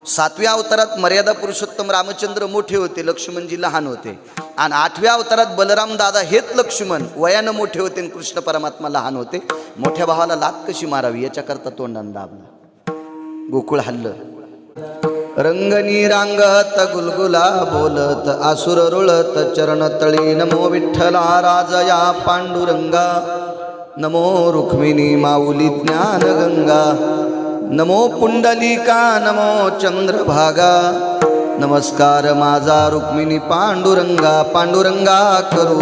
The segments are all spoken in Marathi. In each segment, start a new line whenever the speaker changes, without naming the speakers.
सातव्या अवतारात मर्यादा पुरुषोत्तम रामचंद्र मोठे होते, लक्ष्मणजी लहान होते. आणि आठव्या अवतारात बलराम दादा हेच लक्ष्मण वयानं मोठे होते आणि कृष्ण परमात्मा लहान होते. मोठ्या भावाला लात कशी मारावी याच्याकरता तोंडानं दाबला, गोकुळ हल्लं. रंगनी रांगत गुलगुला बोलत आसुर रुळत चरण तळी. नमो विठ्ठला राजया पांडुरंगा, नमो रुक्मिणी माऊली ज्ञान गंगा. नमो पुंडलिका नमो चंद्रभागा, नमस्कार माझा रुक्मिणी पांडुरंगा. पांडुरंगा करू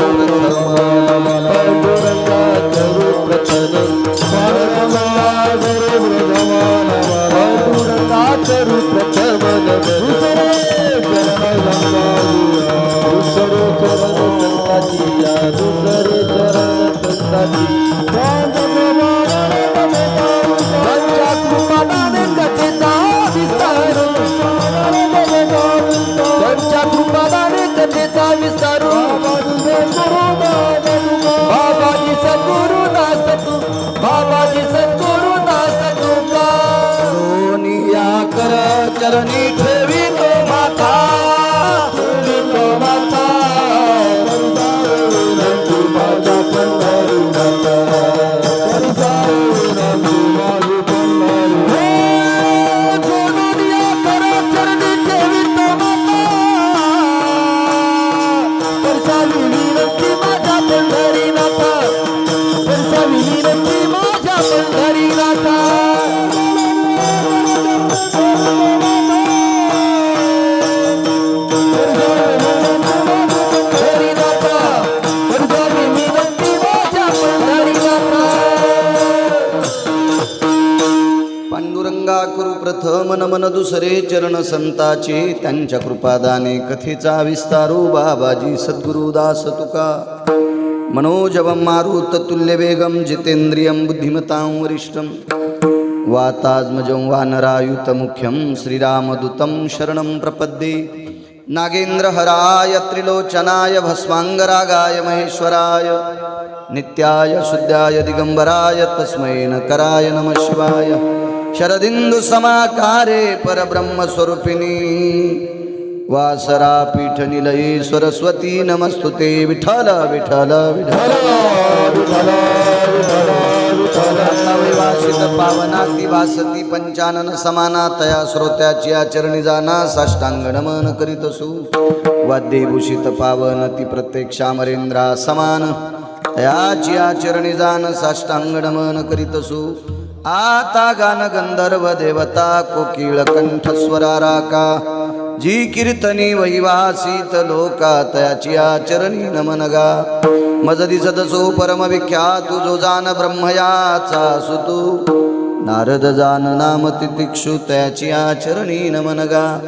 चरणी ठेवी तो माथा, प्रथम नमन दुसरे चरण संताचे. त्यांच्या कृपादाने कथेचा विस्तारू बाबाजी सद्गुरुदास तुका. मनोजवं मारुत तुल्य वेगम जितेंद्रियं बुद्धिमतां वरिष्ठं. वातात्मजं वानरायुत मुख्यं श्रीरामदूतं शरणं प्रपद्ये. नागेन्द्रहराय त्रिलोचनाय भस्मांगरागाय महेश्वराय. नित्याय शुद्धाय दिगंबराय तस्मै नकराय नमः शिवाय. शरदिंदु समाकारे परब्रह्मस्वरूपिणी. वासरा पीठ निलये सरस्वती नमस्तुते. विठ्ठल विठ्ठल विठ्ठल विवासित पावनाती वासती पंचानन समाना. तया श्रोत्याची आचरणी जाना साष्टांग नमन करीतसु. वाद्यभूषित पावन ती प्रत्येक अमरेंद्रा समान. तयाची आचरणी जान साष्टांग नमन करीतसु. आता गान गंधर्व देवता कोकिळ कंठस्वराराका. जी कीर्तनी वैवासित लोका तयाची आचरणी नमनगा. मज दिसदसो परम विख्यात जो जान ब्रह्मयाचा सुतू. नारद जान नाम तितिक्षु तयाची आचरणी नमनगा.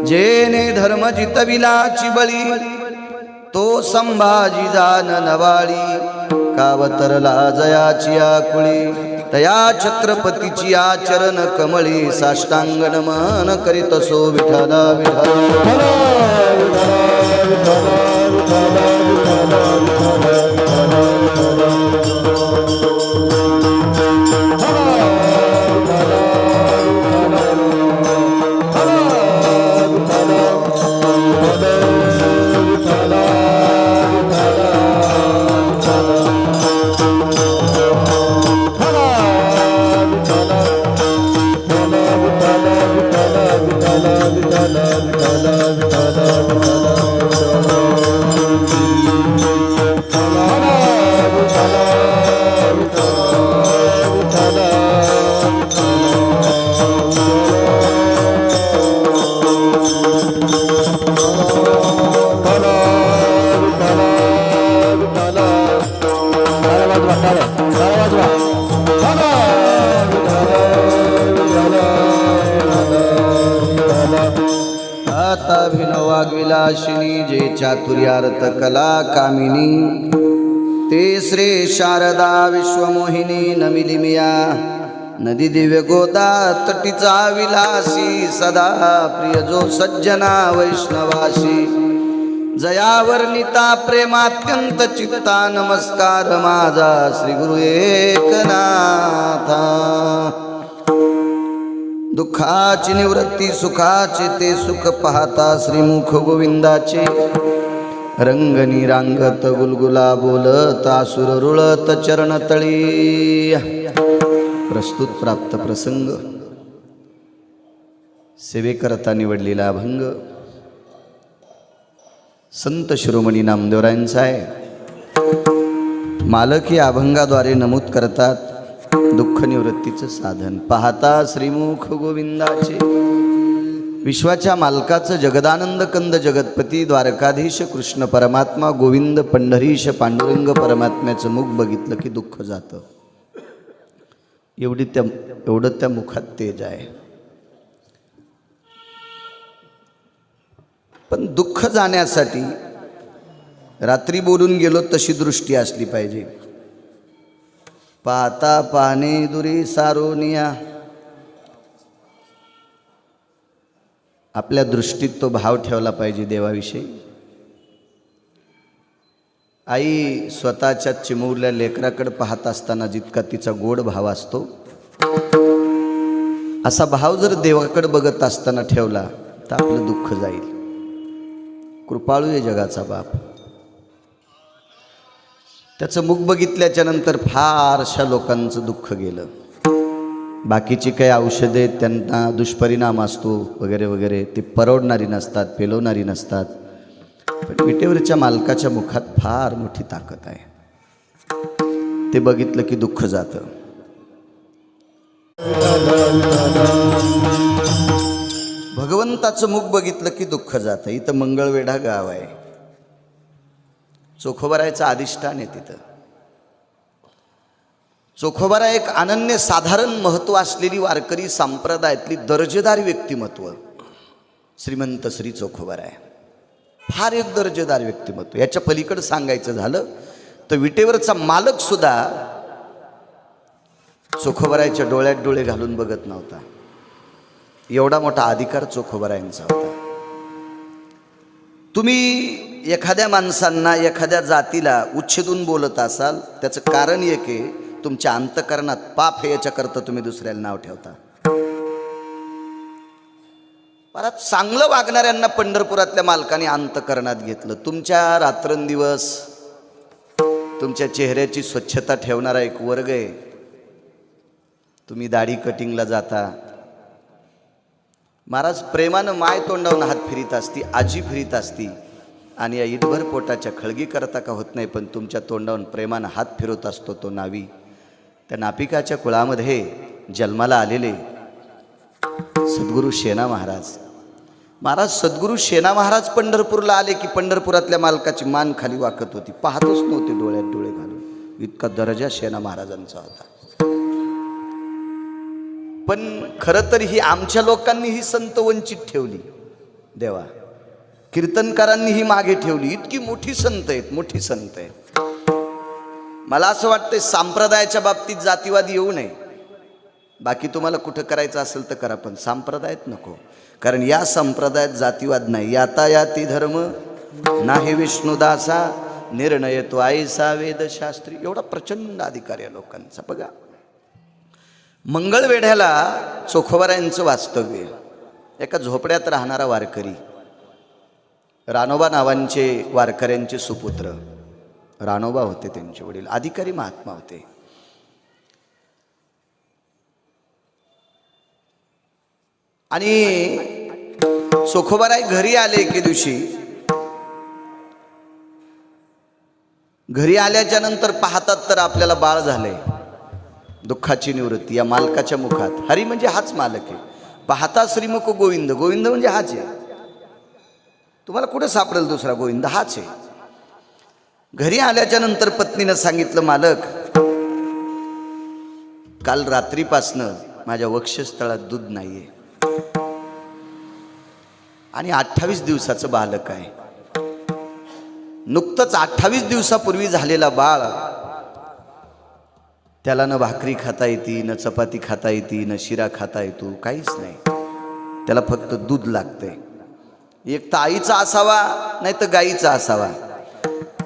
जेने धर्म जितविलाची बळी तो संभाजी जान नवाळी. कावतरला जयाची आकुळी तया छत्रपतीची आचरण कमळी. साष्टांग नमन करीतसो विठ्ठल विठ्ठल. वाग्विलासिनी जे चातुर्यार्थ कला कामिनी. ते श्री शारदा विश्वमोहिनी नमिलिमिया. नदी दिव्य गोदा तटीचा विलासी. सदा प्रिय जो सज्जना वैष्णवासी. जयावर्णिता प्रेमात्यंत चित्ता. नमस्कार माझा श्री गुरु एकनाथा. दुःखाची निवृत्ती सुखाचे ते सुख पाहता श्रीमुख गोविंदाचे रंगनी रांगत गुलगुला बोलत आसुर रुळत चरणतळी. प्रस्तुत प्राप्त प्रसंग सेवेकरता निवडलेला अभंग संत शिरोमणी नामदेवरायांचा आहे. मालक या अभंगाद्वारे नमूद करतात दुःख निवृत्तीचं साधन पाहता श्रीमुख गोविंदाचे. विश्वाच्या मालकाचं जगदानंद कंद जगतपती द्वारकाधीश कृष्ण परमात्मा गोविंद पंढरीश पांडुरंग परमात्म्याचं मुख बघितलं की दुःख जातं. एवढं त्या मुखात तेज आहे. पण दुःख जाण्यासाठी रात्री बोलून गेलो तशी दृष्टी असली पाहिजे. पाहता पाने दुरी सारोनिया. आपल्या दृष्टीत तो भाव ठेवला पाहिजे देवाविषयी. आई स्वतःच्या चिमुरल्या लेकराकडे पाहत असताना जितका तिचा गोड भाव असतो असा भाव जर देवाकडे बघत असताना ठेवला तर आपलं दुःख जाईल. कृपाळू आहे जगाचा बाप. त्याचं मुख बघितल्याच्या नंतर फारशा लोकांचं दुःख गेलं. बाकीची काही औषधे त्यांना दुष्परिणाम असतो वगैरे वगैरे ते परवडणारी नसतात, पेलवणारी नसतात. पण विटेवरच्या मालकाच्या मुखात फार मोठी ताकद आहे. ते बघितलं की दुःख जातं. भगवंताचं मुख बघितलं की दुःख जातं. इथं मंगळवेढा गाव आहे. चोखोबारायचं अधिष्ठान आहे तिथं. चोखोबारा एक अनन्य साधारण महत्त्व असलेली वारकरी संप्रदायातली दर्जेदार व्यक्तिमत्व श्रीमंत श्री चोखोबारा आहे. फार एक दर्जेदार व्यक्तिमत्व. याच्या पलीकडे सांगायचं झालं तर विटेवरचा मालक सुद्धा चोखोबारायच्या डोळ्यात डोळे घालून बघत नव्हता. एवढा मोठा अधिकार चोखोबारायांचा होता. तुम्ही एखाद्या माणसांना एखाद्या जातीला उच्छेदून बोलत असाल त्याचं कारण एक आहे तुमच्या अंतःकरणात पाप आहे. याच्याकरता तुम्ही दुसऱ्याला नाव ठेवता. परत चांगलं वागणाऱ्यांना पंढरपुरातल्या मालकाने अंतःकरणात घेतलं. तुमच्या रात्रंदिवस तुमच्या चेहऱ्याची स्वच्छता ठेवणारा एक वर्ग आहे. तुम्ही दाढी कटिंगला जाता. महाराज प्रेमानं माय तोंडावून हात फिरीत असती, आजी फिरीत असती आणि या इटभर पोटाच्या खळगी करता का होत नाही पण तुमच्या तोंडावून प्रेमानं हात फिरवत असतो तो नावी. त्या नापिकाच्या कुळामध्ये जन्माला आलेले सद्गुरू शेना महाराज सद्गुरू शेना महाराज पंढरपूरला आले की पंढरपुरातल्या मालकाची मान खाली वाकत होती. पाहतच नव्हते डोळ्यात डोळे घालून. इतका दर्जा शेना महाराजांचा होता. पण खरं तर ही आमच्या लोकांनी ही संत वंचित ठेवली. देवा कीर्तनकारांनी ही मागे ठेवली. इतकी मोठी संत आहेत, मोठी संत आहेत. मला असं वाटतंय संप्रदायाच्या बाबतीत जातीवाद येऊ नये. बाकी तुम्हाला कुठं करायचं असेल तर करा पण संप्रदायात नको. कारण या संप्रदायात जातीवाद नाही. यातायाती धर्म नाही विष्णुदासा निर्णय तो आईसा वेदशास्त्री. एवढा प्रचंड अधिकार या लोकांचा. बघा मंगळवेढ्याला चोखोबारायांचं वास्तव्य. एका झोपड्यात राहणारा वारकरी रानोबा नावांचे वारकऱ्यांचे सुपुत्र. रानोबा होते त्यांचे वडील. अधिकारी महात्मा होते. आणि चोखोबाराय घरी आले एके दिवशी. घरी आल्याच्या नंतर पाहतात तर आपल्याला बाळ झाले. दुःखाची निवृत्ती या मालकाच्या मुखात. हरी म्हणजे हाच मालक आहे. पाहता श्रीमुख गोविंद. गोविंद म्हणजे हाच आहे. तुम्हाला कुठे सापडेल दुसरा गोविंद? हाच आहे. घरी आल्याच्या नंतर पत्नीनं सांगितलं मालक काल रात्रीपासनं माझ्या वक्षस्थळात दूध नाहीये आणि 28 दिवसाचं बालक आहे. नुकतंच 28 दिवसापूर्वी झालेला बाळ. त्याला न भाकरी खाता येते, न चपाती खाता येते, न शिरा खाता येतो, काहीच नाही. त्याला फक्त दूध लागतंय. एक तर आईचा असावा नाही तर गाईचा असावा.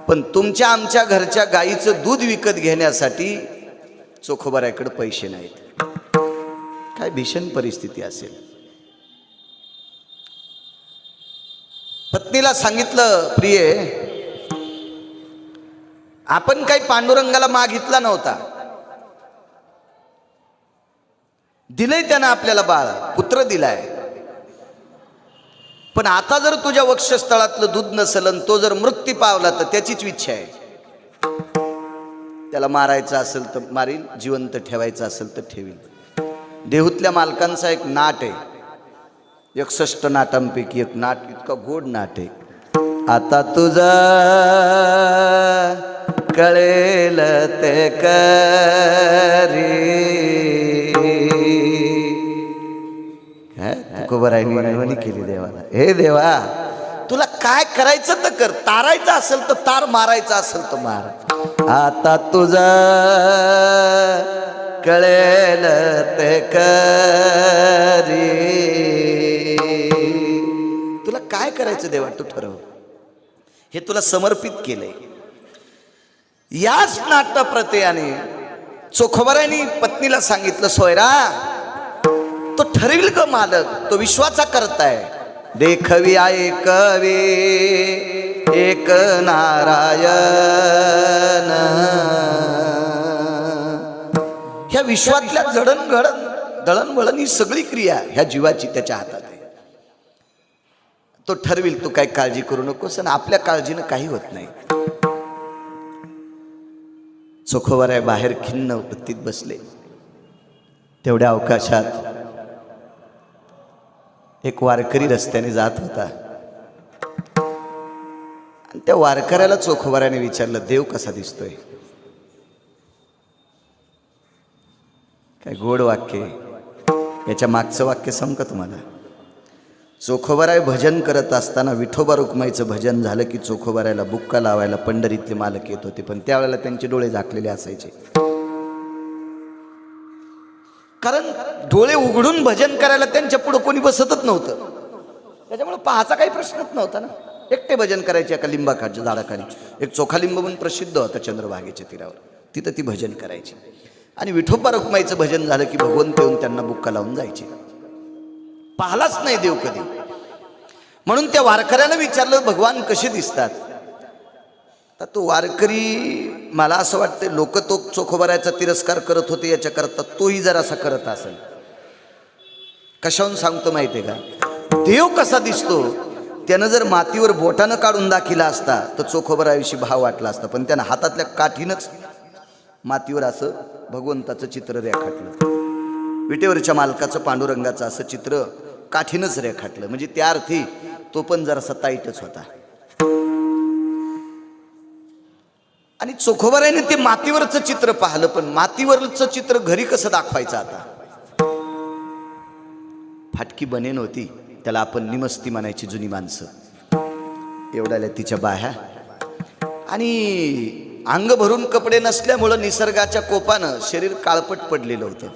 पण तुमच्या आमच्या घरच्या गाईचं दूध विकत घेण्यासाठी चोखोबाराकडे पैसे नाहीत. काय भीषण परिस्थिती असेल. पत्नीला सांगितलं, प्रिये, आपण काही पांडुरंगाला मागितला नव्हता, दिलंय त्यानं आपल्याला बाळ, पुत्र दिलाय, पण आता जर तुझ्या वक्षस्थळातलं दूध नसेल, तो जर मृत्यू पावला तर त्याचीच इच्छा आहे. त्याला मारायचं असेल तर मारील, जिवंत ठेवायचं असेल तर ठेवील. देहूतल्या मालकांचा एक नाट आहे, 61 नाटांपैकी एक नाट, इतका गोड नाट आहे. आता तुझा कळेल ते करी, तुकोबारायांनी केली देवाला. हे देवा, तुला काय करायचं तर कर, तारायचं असेल तर तार, मारायचं असेल तर मार. आता तुझा कळेल ते करी, तुला काय करायचं देवा तू ठरव, हे तुला समर्पित केलंय. याच नाट्यप्रत्ययाने चोखोबारायांनी पत्नीला सांगितलं, सोयरा, तो ठरविल ग मालक, तो विश्वाचा करताय. देखवी ऐकवी एक नारायण, ह्या विश्वातल्या दळणवळण ही सगळी क्रिया ह्या जीवाची त्याच्या हातात आहे. तो ठरविल, तू काय काळजी करू नकोस, आणि आपल्या काळजीनं काही होत नाही. चोखोबाराय बाहेर खिन्न वृत्तीत बसले. तेवढ्या अवकाशात एक वारकरी रस्त्याने जात होता, आणि त्या वारकऱ्याला चोखोबाराने विचारलं, देव कसा दिसतोय? काय गोड वाक्य, याच्या मागचं वाक्य सांगू का तुम्हाला? चोखोबाराय भजन करत असताना विठोबा रुक्माईचं भजन झालं की चोखोबारायला बुक्का लावायला पंढरीतले मालक येत होते, पण त्यावेळेला त्यांचे डोळे झाकलेले असायचे. कारण डोळे उघडून भजन करायला त्यांच्या पुढे कोणी बसतच नव्हतं, त्याच्यामुळे पाहायचा काही प्रश्नच नव्हता ना. एकटे भजन करायचे एका लिंबाखाच्या झाडाखाली. एक चोखा लिंब म्हणून प्रसिद्ध होता चंद्रभागेच्या तीरावर, तिथं ती भजन करायची. आणि विठोबा रुक्माईचं भजन झालं की भगवंत येऊन त्यांना बुक्का लावून जायचे. पाहलाच नाही देव कधी. म्हणून त्या वारकऱ्यानं विचारलं, भगवान कसे दिसतात? तर तो वारकरी, मला असं वाटतं लोक तो चोखोबारायचा तिरस्कार करत होते याच्याकरता तोही जरासा करत असेल. कशाहून सांगतो माहितीये का? देव कसा दिसतो त्यानं जर मातीवर बोटानं काढून दाखिला असता तर चोखोबाराविषयी भाव वाटला असता, पण त्यानं हातातल्या काठीनंच मातीवर असं भगवंताचं चित्र रेखाटलं. विटेवरच्या मालकाचं पांडुरंगाचं असं चित्र काठीनंच रेखाटलं, म्हणजे त्या अर्थी तो पण जरासा ताईटच होता. आणि चोखोबारायने ते मातीवरचं चित्र पाहिलं, पण मातीवरचं चित्र घरी कसं दाखवायचं आता? फाटकी बनेन होती, त्याला आपण निमस्ती म्हणायची जुनी माणसं. एवढ्याला तिच्या बाह्या, आणि अंग भरून कपडे नसल्यामुळं निसर्गाच्या कोपानं शरीर काळपट पडलेलं होतं.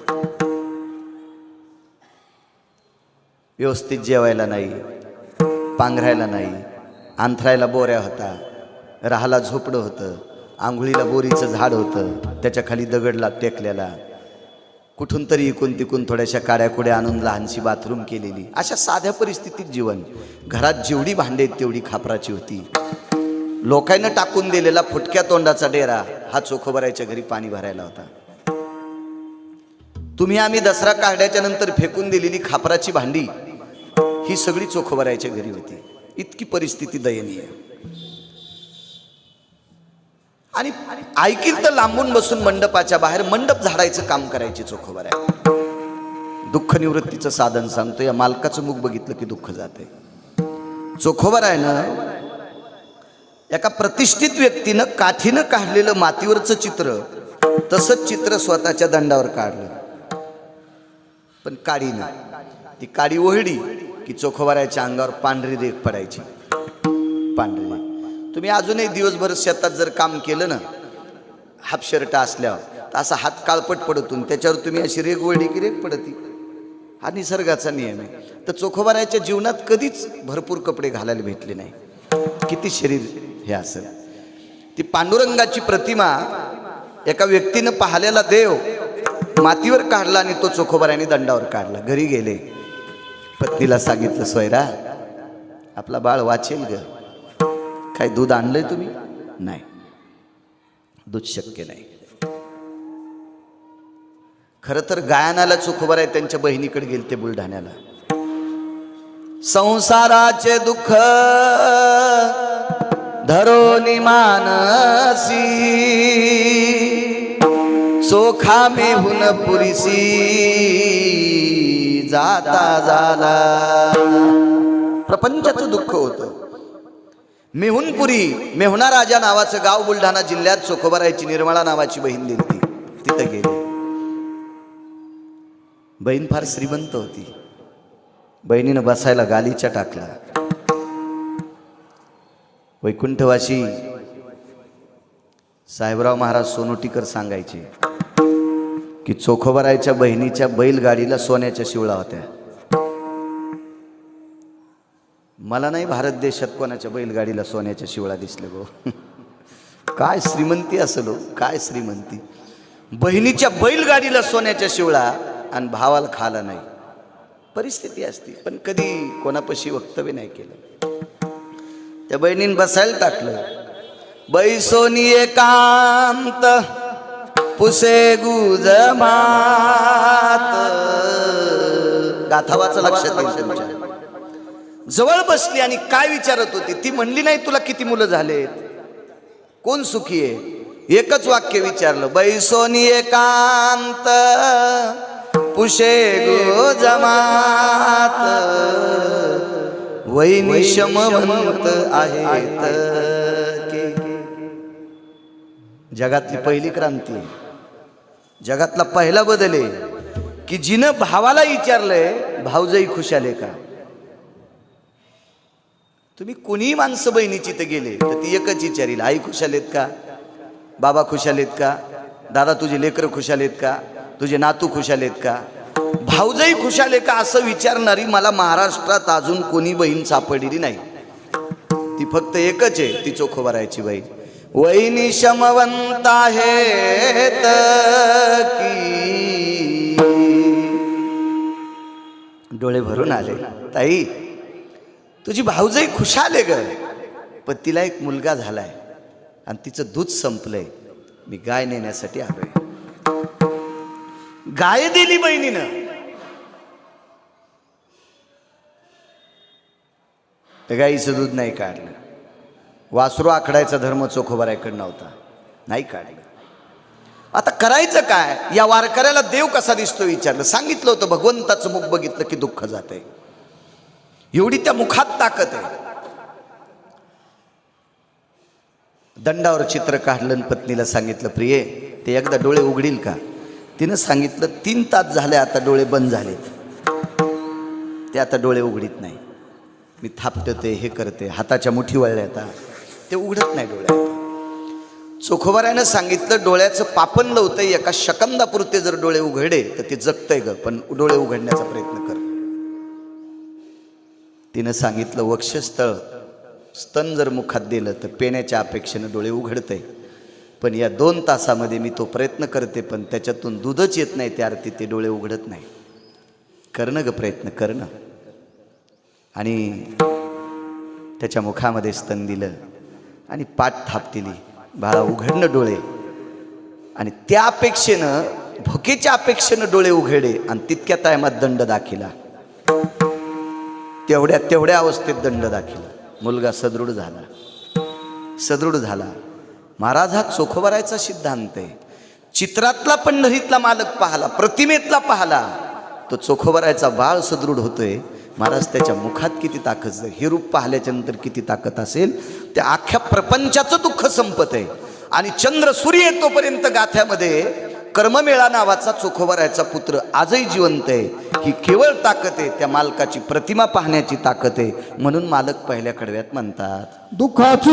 व्यवस्थित जेवायला नाही, पांघरायला नाही, अंथरायला बोऱ्या होता, राहाला झोपडं होतं, आंघोळीला बोरीचं झाड होतं, त्याच्या खाली दगडला टेकलेला, कुठून तरी इकून तिकून थोड्याशा काड्याकुड्या आणून लहानशी बाथरूम केलेली. अशा साध्या परिस्थितीत जीवन. घरात जेवढी भांडे तेवढी खापराची होती. लोकांना टाकून दिलेला फुटक्या तोंडाचा डेरा हा चोखोबारायच्या घरी पाणी भरायला होता. तुम्ही आम्ही दसरा काढल्याच्या नंतर फेकून दिलेली खापराची भांडी ही सगळी चोखोबारायच्या घरी होती. इतकी परिस्थिती दयनीय. आणि ऐकील तर लांबून बसून मंडपाच्या बाहेर मंडप झाडायचं काम करायचे चोखोबाराय. दुःख निवृत्तीचं साधन सांगतो. या मालकाचं मुख बघितलं की दुःख जाते. चोखोबारायनं एका प्रतिष्ठित व्यक्तीनं काठीनं काढलेलं मातीवरचं चित्र तसंच चित्र स्वतःच्या दंडावर काढलं, पण काडीनं. ती काडी ओढली की चोखोबारायच्या अंगावर पांढरी रेख पडायची. पांढरी रेख. तुम्ही अजूनही दिवसभर शेतात जर काम केलं ना, हाफ शर्ट असल्यावर, तर असा हात काळपट पडतून त्याच्यावर तुम्ही अशी रेख ओढली की रेख पडती. हा निसर्गाचा नियम आहे. तर चोखोबारायच्या जीवनात कधीच भरपूर कपडे घालायला भेटले नाही. किती शरीर हे असेल. ती पांडुरंगाची प्रतिमा एका व्यक्तीनं पाहिलेला देव मातीवर काढला आणि तो चोखोबाराने दंडावर काढला. घरी गेले, पत्नीला सांगितलं, सोयरा आपला बाळ वाचेल ग. काय दूध आणलंय तुम्ही? नाही, दूध शक्य नाही. खरं तर गायनाला चोखोबाराय त्यांच्या बहिणीकडे गेले ते बुलढाण्याला. संसाराचे दुःख धरोनी मानसी, चोखा मेहून पुरीसी जाता झाला. प्रपंचाचं दुःख होतं. मेहुणपुरी, मेहुणा राजा नावाचं गाव बुलढाणा जिल्ह्यात. चोखोबारायची निर्मळा नावाची बहीण दिलती, तिथं गेले. बहीण फार श्रीमंत होती. बहिणीनं बसायला गालीचा टाकला. वैकुंठवासी साहेबराव महाराज सोनोटीकर सांगायचे की चोखोबारायच्या बहिणीच्या बैलगाडीला सोन्याच्या शिवळा होत्या. मला नाही भारत देशात कोणाच्या बैलगाडीला सोन्याच्या शिवळा दिसले गो. काय श्रीमंती असेल हो, काय श्रीमंती. बहिणीच्या बैलगाडीला सोन्याच्या शिवळा आणि भावाला खाला नाही. परिस्थिती असती, पण कधी कोणापाशी वक्तव्य नाही केलं. त्या बहिणीने बसायला टाकलं. बैसोनी एकांत पुसे गुज मात. गाथावाचं लक्षात येईल तुमच्या. जवळ बसली आणि काय विचारत होती. ती म्हणली नाही तुला किती मुलं झालेत, कोण सुखी आहे. एकच वाक्य विचारलं, बैसोनी एकांत पुशे गुज मात. वैनी शमवंत आहेत के. जगातली पहिली क्रांती, जगातला पहिला बदल आहे की जिनं भावाला विचारलंय भाऊजाई खुशाले का. तुम्ही कोणी माणसं बहिणीची तर गेले तर ती एकच विचारील, आई खुशालेत का, बाबा खुशालेत का, दादा तुझे लेकरं खुशालेत का, तुझे नातू खुशालेत का, भाऊजाई खुशाले का, असं विचारणारी मला महाराष्ट्रात अजून कोणी बहीण सापडलेली नाही. ती फक्त एकच आहे, ती चोखोबारायची बहीण. वैनी शमवंत आहेत की. डोळे भरून आले. ताई तुझी भाऊजाई खुशाल आहे ग, पण तिला एक मुलगा झालाय आणि तिचं दूध संपलंय. मी गाय नेण्यासाठी आलोय. गाय दिली बहिणीनं. गाईचं दूध नाही काढलं. वासरू आखडायचा धर्म चोखोबारायकडे नव्हता, नाही काढलं. आता करायचं काय. या वारकऱ्याला देव कसा दिसतो विचारलं. सांगितलं होतं भगवंताचं मुख बघितलं की दुःख जातंय. एवढी त्या मुखात ताकद आहे. दंडावर चित्र काढलं. पत्नीला सांगितलं, प्रिये ते एकदा डोळे उघडील का. तिनं सांगितलं 3 तास झाले आता डोळे बंद झालेत, ते आता डोळे उघडीत नाही. मी थापटते, हे करते, हाताच्या मुठी वळल्या आता, ते उघडत नाही डोळ्यात. चोखोबारायनं सांगितलं डोळ्याचं पापण लवतंय, एका शकंदापुरते जर डोळे उघडे तर ते जगतंय ग, पण डोळे उघडण्याचा प्रयत्न कर. तिनं सांगितलं वक्षस्थळ स्तन जर मुखात दिलं तर पेण्याच्या अपेक्षेनं डोळे उघडतंय, पण या 2 तासामध्ये मी तो प्रयत्न करते पण त्याच्यातून दूधच येत नाही, त्या अर्थी ते डोळे उघडत नाही. करणं ग प्रयत्न करणं. आणि त्याच्या मुखामध्ये स्तन दिलं आणि पाठ थापटिली. बाळा उघडणं डोळे. आणि त्या अपेक्षेनं, भुकेच्या अपेक्षेनं डोळे उघडे आणि तितक्या टायमात दंड दाखिला. तेवढ्या अवस्थेत दंड दाखिला. मुलगा सदृढ झाला, सदृढ झाला. महाराज हा चोखोबारायचा सिद्धांत आहे. चित्रातला पंढरीतला मालक पाहला, प्रतिमेतला पाहला, तो चोखोबारायचा बाळ सदृढ होतोय. महाराज त्याच्या मुखात किती ताकद, हे रूप पाहिल्याच्या नंतर किती ताकद असेल. त्या अख्ख्या प्रपंचाचं दुःख संपत आहे. आणि चंद्र सूर्य तोपर्यंत गाथ्यामध्ये कर्ममेळा नावाचा चोखोबारायचा पुत्र आजही जिवंत आहे. ही केवळ ताकद आहे, त्या मालकाची प्रतिमा पाहण्याची ताकद आहे. म्हणून मालक पहिल्या कडव्यात म्हणतात
दुःखाची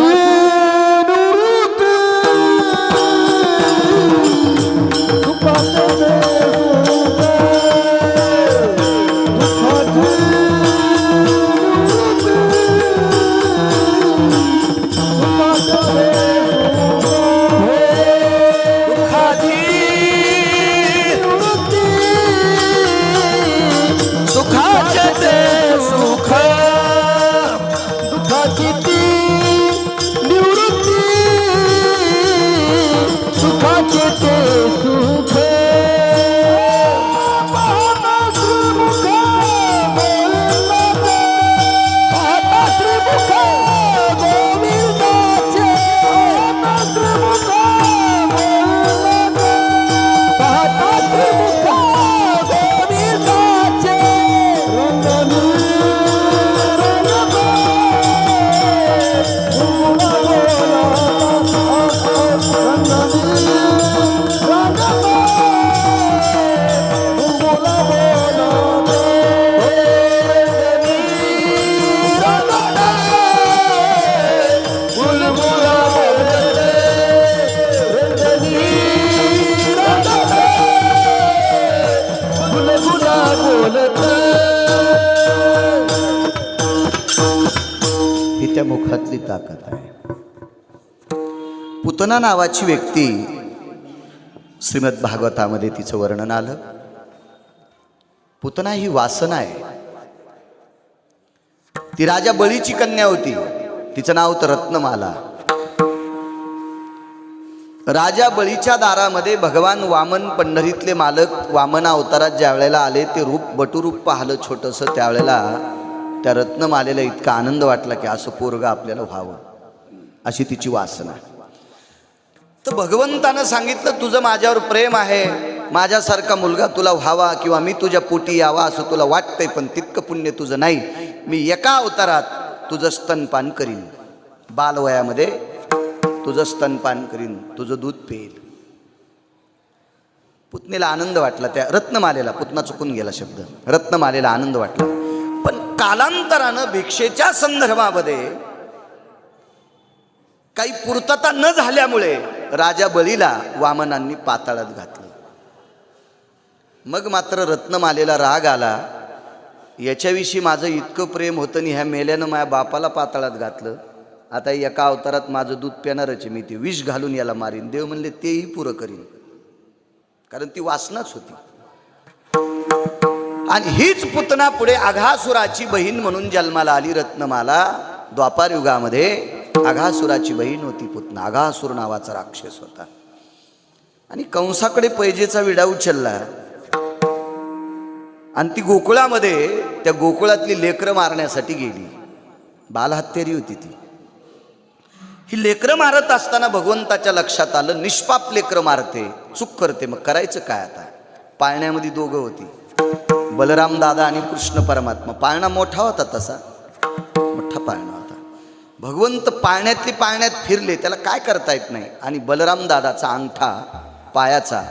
त्या मुखातली ताकद आहे. पुतना नावाची व्यक्ती श्रीमद भागवतामध्ये तिचं वर्णन आलं. पुतना ही वासना आहे. ती राजा बळीची कन्या होती. तिचं नाव तर रत्नमाला. राजा बळीच्या दारामध्ये भगवान वामन पंढरीतले मालक वामन अवतारात ज्या वेळेला आले ते रूप बटुरूप पाहिलं छोटंसं. त्यावेळेला त्या रत्नमालेला इतका आनंद वाटला की असं पोरगं आपल्याला व्हावं, अशी तिची वासना. तर भगवंतानं सांगितलं तुझं माझ्यावर प्रेम आहे, माझ्यासारखा मुलगा तुला व्हावा किंवा मी तुझ्या पोटी यावा असं तुला वाटतंय, पण तितकं पुण्य तुझं नाही. मी एका अवतारात तुझं स्तनपान करीन, बालवयामध्ये तुझं स्तनपान करीन, तुझं दूध पेल. पुतणीला आनंद वाटला. त्या रत्नमालेला, पुतना चुकून गेला शब्द, रत्नमालेला आनंद वाटला. पण कालांतरानं भिक्षेच्या संदर्भामध्ये काही पूर्तता न झाल्यामुळे राजा बळीला वामनांनी पाताळात घातलं. मग मात्र रत्नमालेला राग आला. याच्याविषयी माझं इतकं प्रेम होतं आणि ह्या मेल्यानं माझ्या बापाला पाताळात घातलं. आता एका अवतारात माझं दूध पिणारच, मी ते विष घालून याला मारीन. देव म्हणले तेही पुरं करीन, कारण ती वासनाच होती. आणि हीच पुतना पुढे अघासुराची बहीण म्हणून जन्माला आली. रत्नमाला द्वापार युगामध्ये अघासुराची बहीण होती पुतना. अघासुर नावाचा राक्षस होता आणि कंसाकडे पैजेचा विडा उचलला आणि ती गोकुळामध्ये त्या गोकुळातली लेकरं मारण्यासाठी गेली. बालहत्यारी होती ती. ही लेकरं मारत असताना भगवंताच्या लक्षात आलं निष्पाप लेकरं मारते, चूक करते, मग करायचं काय आता. पाळण्यामध्ये दोघं होती, बलराम दादा आणि कृष्ण परमात्मा. पाळणा मोठा होता, तसा मोठा पाळणा होता. भगवंत पाळण्यातली पाळण्यात फिरले, त्याला काय करता येत नाही. आणि बलराम दादाचा अंगठा पायाचा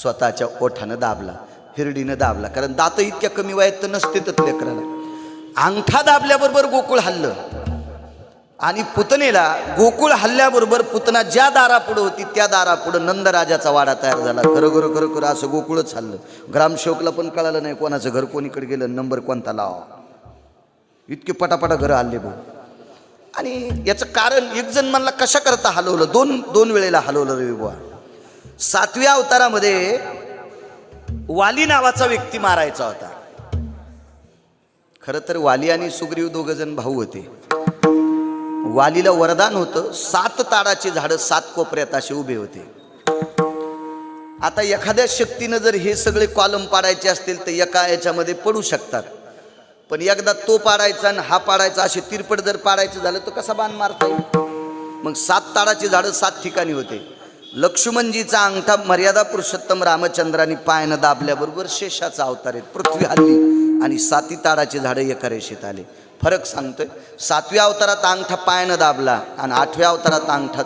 स्वतःच्या ओठानं दाबला, हिरडीनं दाबला, कारण दात इतक्या कमी वयात तर नसतेच लेकराला. अंगठा दाबल्याबरोबर गोकुळ हल्लं आणि पुतनेला गोकुळ हल्ल्याबरोबर पुतना ज्या दारापुढं होती त्या दारापुढं नंदराजाचा वाडा तयार झाला. खरं खरं खरं असं गोकुळच हल्लं. ग्रामसेवकला पण कळालं नाही कोणाचं घर कोणीकडे गेलं, नंबर कोणता लावा. इतके पटापटा घरं हल्ले भाऊ. आणि याचं कारण एक जण म्हणला कशा करता हलवलं, दोन वेळेला हलवलं रे बुवा. 7व्या अवतारामध्ये वाली नावाचा व्यक्ती मारायचा होता. खरं तर वाली आणि सुग्रीव दोघ जण भाऊ होते. वालीला वरदान होतं, 7 ताडाचे झाडं 7 कोपऱ्यात असे उभे होते. आता एखाद्या शक्तीनं जर हे सगळे कॉलम पाडायचे असतील तर एका याच्यामध्ये पडू शकतात, पण एकदा तो पाडायचा आणि हा पाडायचा असे तिरपट जर पाडायचं झालं तर कसा बाण मारता येईल. मग 7 ताडाची झाडं 7 ठिकाणी होते. लक्ष्मणजीचा अंगठा मर्यादा पुरुषोत्तम रामचंद्रांनी पायानं दाबल्याबरोबर शेषाचा अवतार येत पृथ्वी हल्ली आणि 7 ताडाचे झाडं एका रेषेत आले. फरक सांगतोय, 7व्या अवतारात अंगठा पायानं दाबला आणि 8व्या अवतारात अंगठा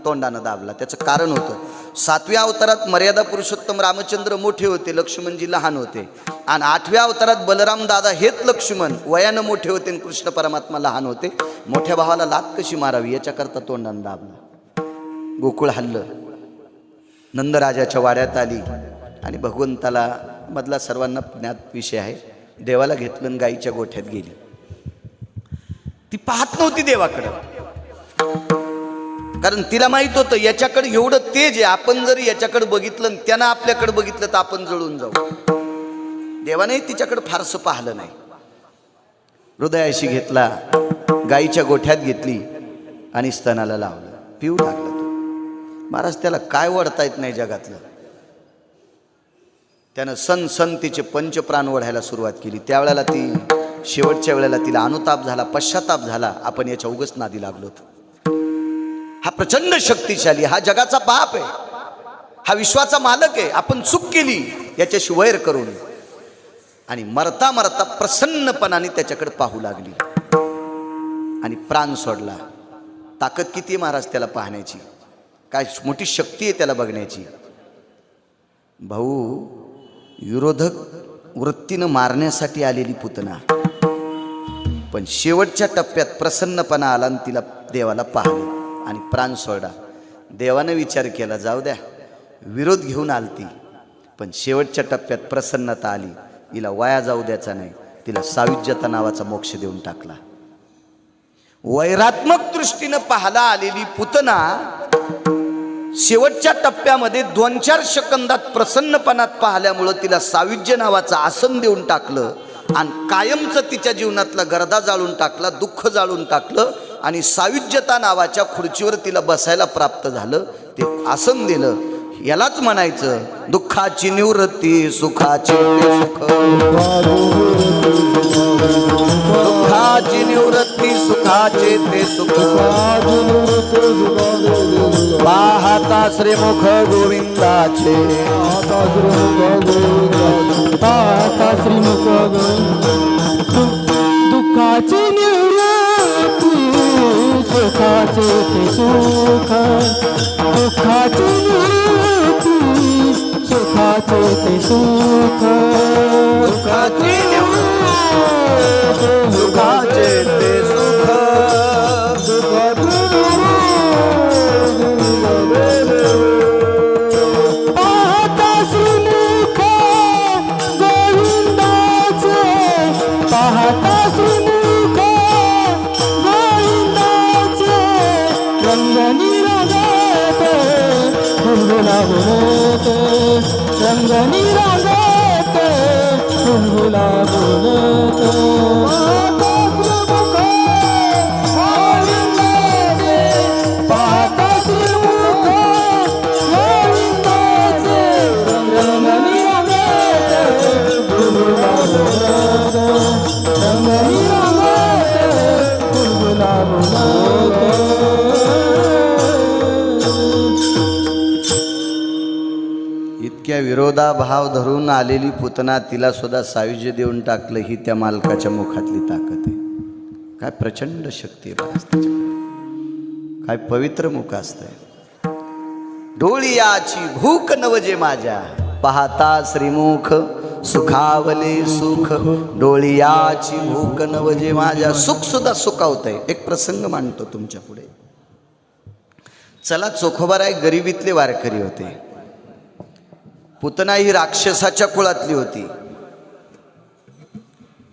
तोंडानं दाबला. त्याचं कारण होतं, 7व्या अवतारात मर्यादा पुरुषोत्तम रामचंद्र मोठे होते, लक्ष्मणजी लहान होते. आणि 8व्या अवतारात बलराम दादा हेच लक्ष्मण वयानं मोठे होते आणि कृष्ण परमात्मा लहान होते. मोठ्या भावाला लात कशी मारावी याच्याकरता तोंडानं दाबला. गोकुळ हल्लं, नंदराजाच्या वाड्यात आली आणि भगवंताला मधला सर्वांना ज्ञात विषय आहे. देवाला घेतलं आणि गाईच्या गोठ्यात गेली. ती पाहत नव्हती देवाकडे, कारण तिला माहित होतं याच्याकडे एवढं तेज आहे, आपण जर याच्याकडे बघितलं त्यानं आपल्याकडे बघितलं तर आपण जळून जाऊ. देवाने तिच्याकडे फारसं पाहिलं नाही. हृदयाशी घेतला, गाईच्या गोठ्यात घेतली आणि स्तनाला लावलं, पिऊ टाकला. तो महाराज त्याला काय वडता येत नाही जगातलं. त्यानं सन तिचे पंचप्राण ओढायला सुरुवात केली. त्यावेळेला ती शेवटच्या वेळेला तिला अनुताप झाला, पश्चाताप झाला, आपण याच्या उगच नादी लागलो. हा प्रचंड शक्तिशाली, हा जगाचा बाप आहे, हा विश्वाचा मालक आहे, आपण चूक केली याच्याशी वैर करून. आणि मरता मरता प्रसन्नपणाने त्याच्याकडे पाहू लागली आणि प्राण सोडला. ताकद किती आहे महाराज त्याला पाहण्याची, काय मोठी शक्ती आहे त्याला बघण्याची. भाऊ, विरोधक वृत्तीनं मारण्यासाठी आलेली पुतना, पण शेवटच्या टप्प्यात प्रसन्नपणा आला आणि तिला देवाला पाहिलं आणि प्राण सोडला. देवानं विचार केला जाऊ द्या, विरोध घेऊन आलती, पण शेवटच्या टप्प्यात प्रसन्नता आली, हिला वाया जाऊ द्यायचा नाही, तिला सायुज्यता नावाचा मोक्ष देऊन टाकला. वैरात्मक दृष्टीनं पाहायला आलेली पुतना शेवटच्या टप्प्यामध्ये 2-4 सेकंदात प्रसन्नपणात पाहिल्यामुळं तिला सायुज्य नावाचं आसन देऊन टाकलं आणि कायमचं तिच्या जीवनातला गर्दा जाळून टाकला, दुःख जाळून टाकलं आणि सायुज्यता नावाच्या खुर्चीवर तिला बसायला प्राप्त झालं. ते आसन दिलं. यालाच म्हणायचं दुःखाची निवृत्ती सुखाचे ते सुख, दुःखाची निवृत्ती सुखाचे ते सुख, पाहता श्रीमुख गोविंदाचे,
पाहता श्रीमुख दुःखाची निवृत्ती सुखाचे ते सुख, दुःखाची निवृत्ती सुखाचे ते सुख,
दुःखाची निवृत्ती सुखाचे ते सुख,
पाहता श्रीमुख गोविंदाचे, पाहता श्रीमुख गोविंदाचे, रंगनी रंगते फुलगुला बोलते, रंगनी रंगते फुलगुला बोलते, पाहता श्रीमुख गोविंदाचे, रंगनी रंगते फुलगुला बोलते, रंगनी रंगते फुलगुला बोलते.
इतक्या विरोधाभाव धरून आलेली पुतना तिला सुद्धा सायुज्य देऊन टाकलं. ही त्या मालकाच्या मुखातली ताकद आहे. काय प्रचंड शक्ती आहे बघा त्याच्याकडे. काय पवित्र मुख असतंय. डोळियाची भूक नवजे माझ्या, पाहता श्रीमुख सुखावले सुख, डोळियाची भूक नवजे माझ्या. सुख सुद्धा सुखावतंय. एक प्रसंग मांडतो तुमच्या पुढे. चला, चोखोबाराय गरिबीतले वारकरी होते. पुतना ही राक्षसाच्या कुळातली होती,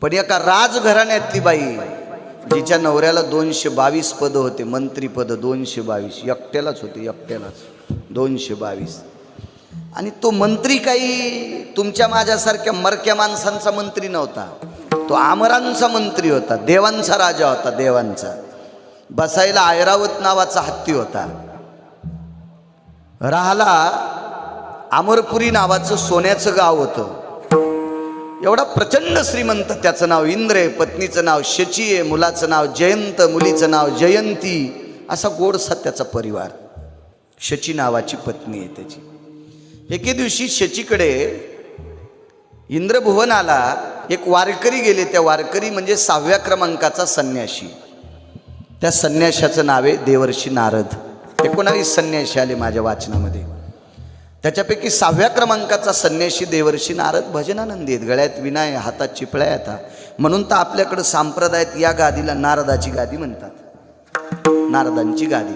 पण एका राजघराण्यातली बाई जिच्या नवऱ्याला 222 पद होते, मंत्रीपद 222 एकट्यालाच होते, एकट्यालाच 222. आणि तो मंत्री काही तुमच्या माझ्यासारख्या मरक्या माणसांचा मंत्री नव्हता. तो आमरांचा मंत्री होता, देवांचा राजा होता, देवांचा. बसायला ऐरावत नावाचा हत्ती होता. राहाला अमरपुरी नावाचं सोन्याचं गाव होतं. एवढा प्रचंड श्रीमंत. त्याचं नाव इंद्र आहे, पत्नीचं नाव शची आहे, मुलाचं नाव जयंत, मुलीचं नाव जयंती. असा गोडसा त्याचा परिवार. शची नावाची पत्नी आहे त्याची. एके दिवशी शचीकडे इंद्रभुवनाला एक वारकरी गेले. त्या वारकरी म्हणजे 6व्या क्रमांकाचा संन्याशी. त्या संन्याशाचं नाव आहे देवर्षी नारद. 19 संन्याशी आले माझ्या वाचनामध्ये. त्याच्यापैकी 6व्या क्रमांकाचा संन्याशी देवर्षी नारद भजनानंदी आहेत. गळ्यात विना आहे, हातात चिपळ्या येतात. म्हणून तर आपल्याकडं संप्रदायात या गादीला नारदाची गादी म्हणतात, नारदांची गादी.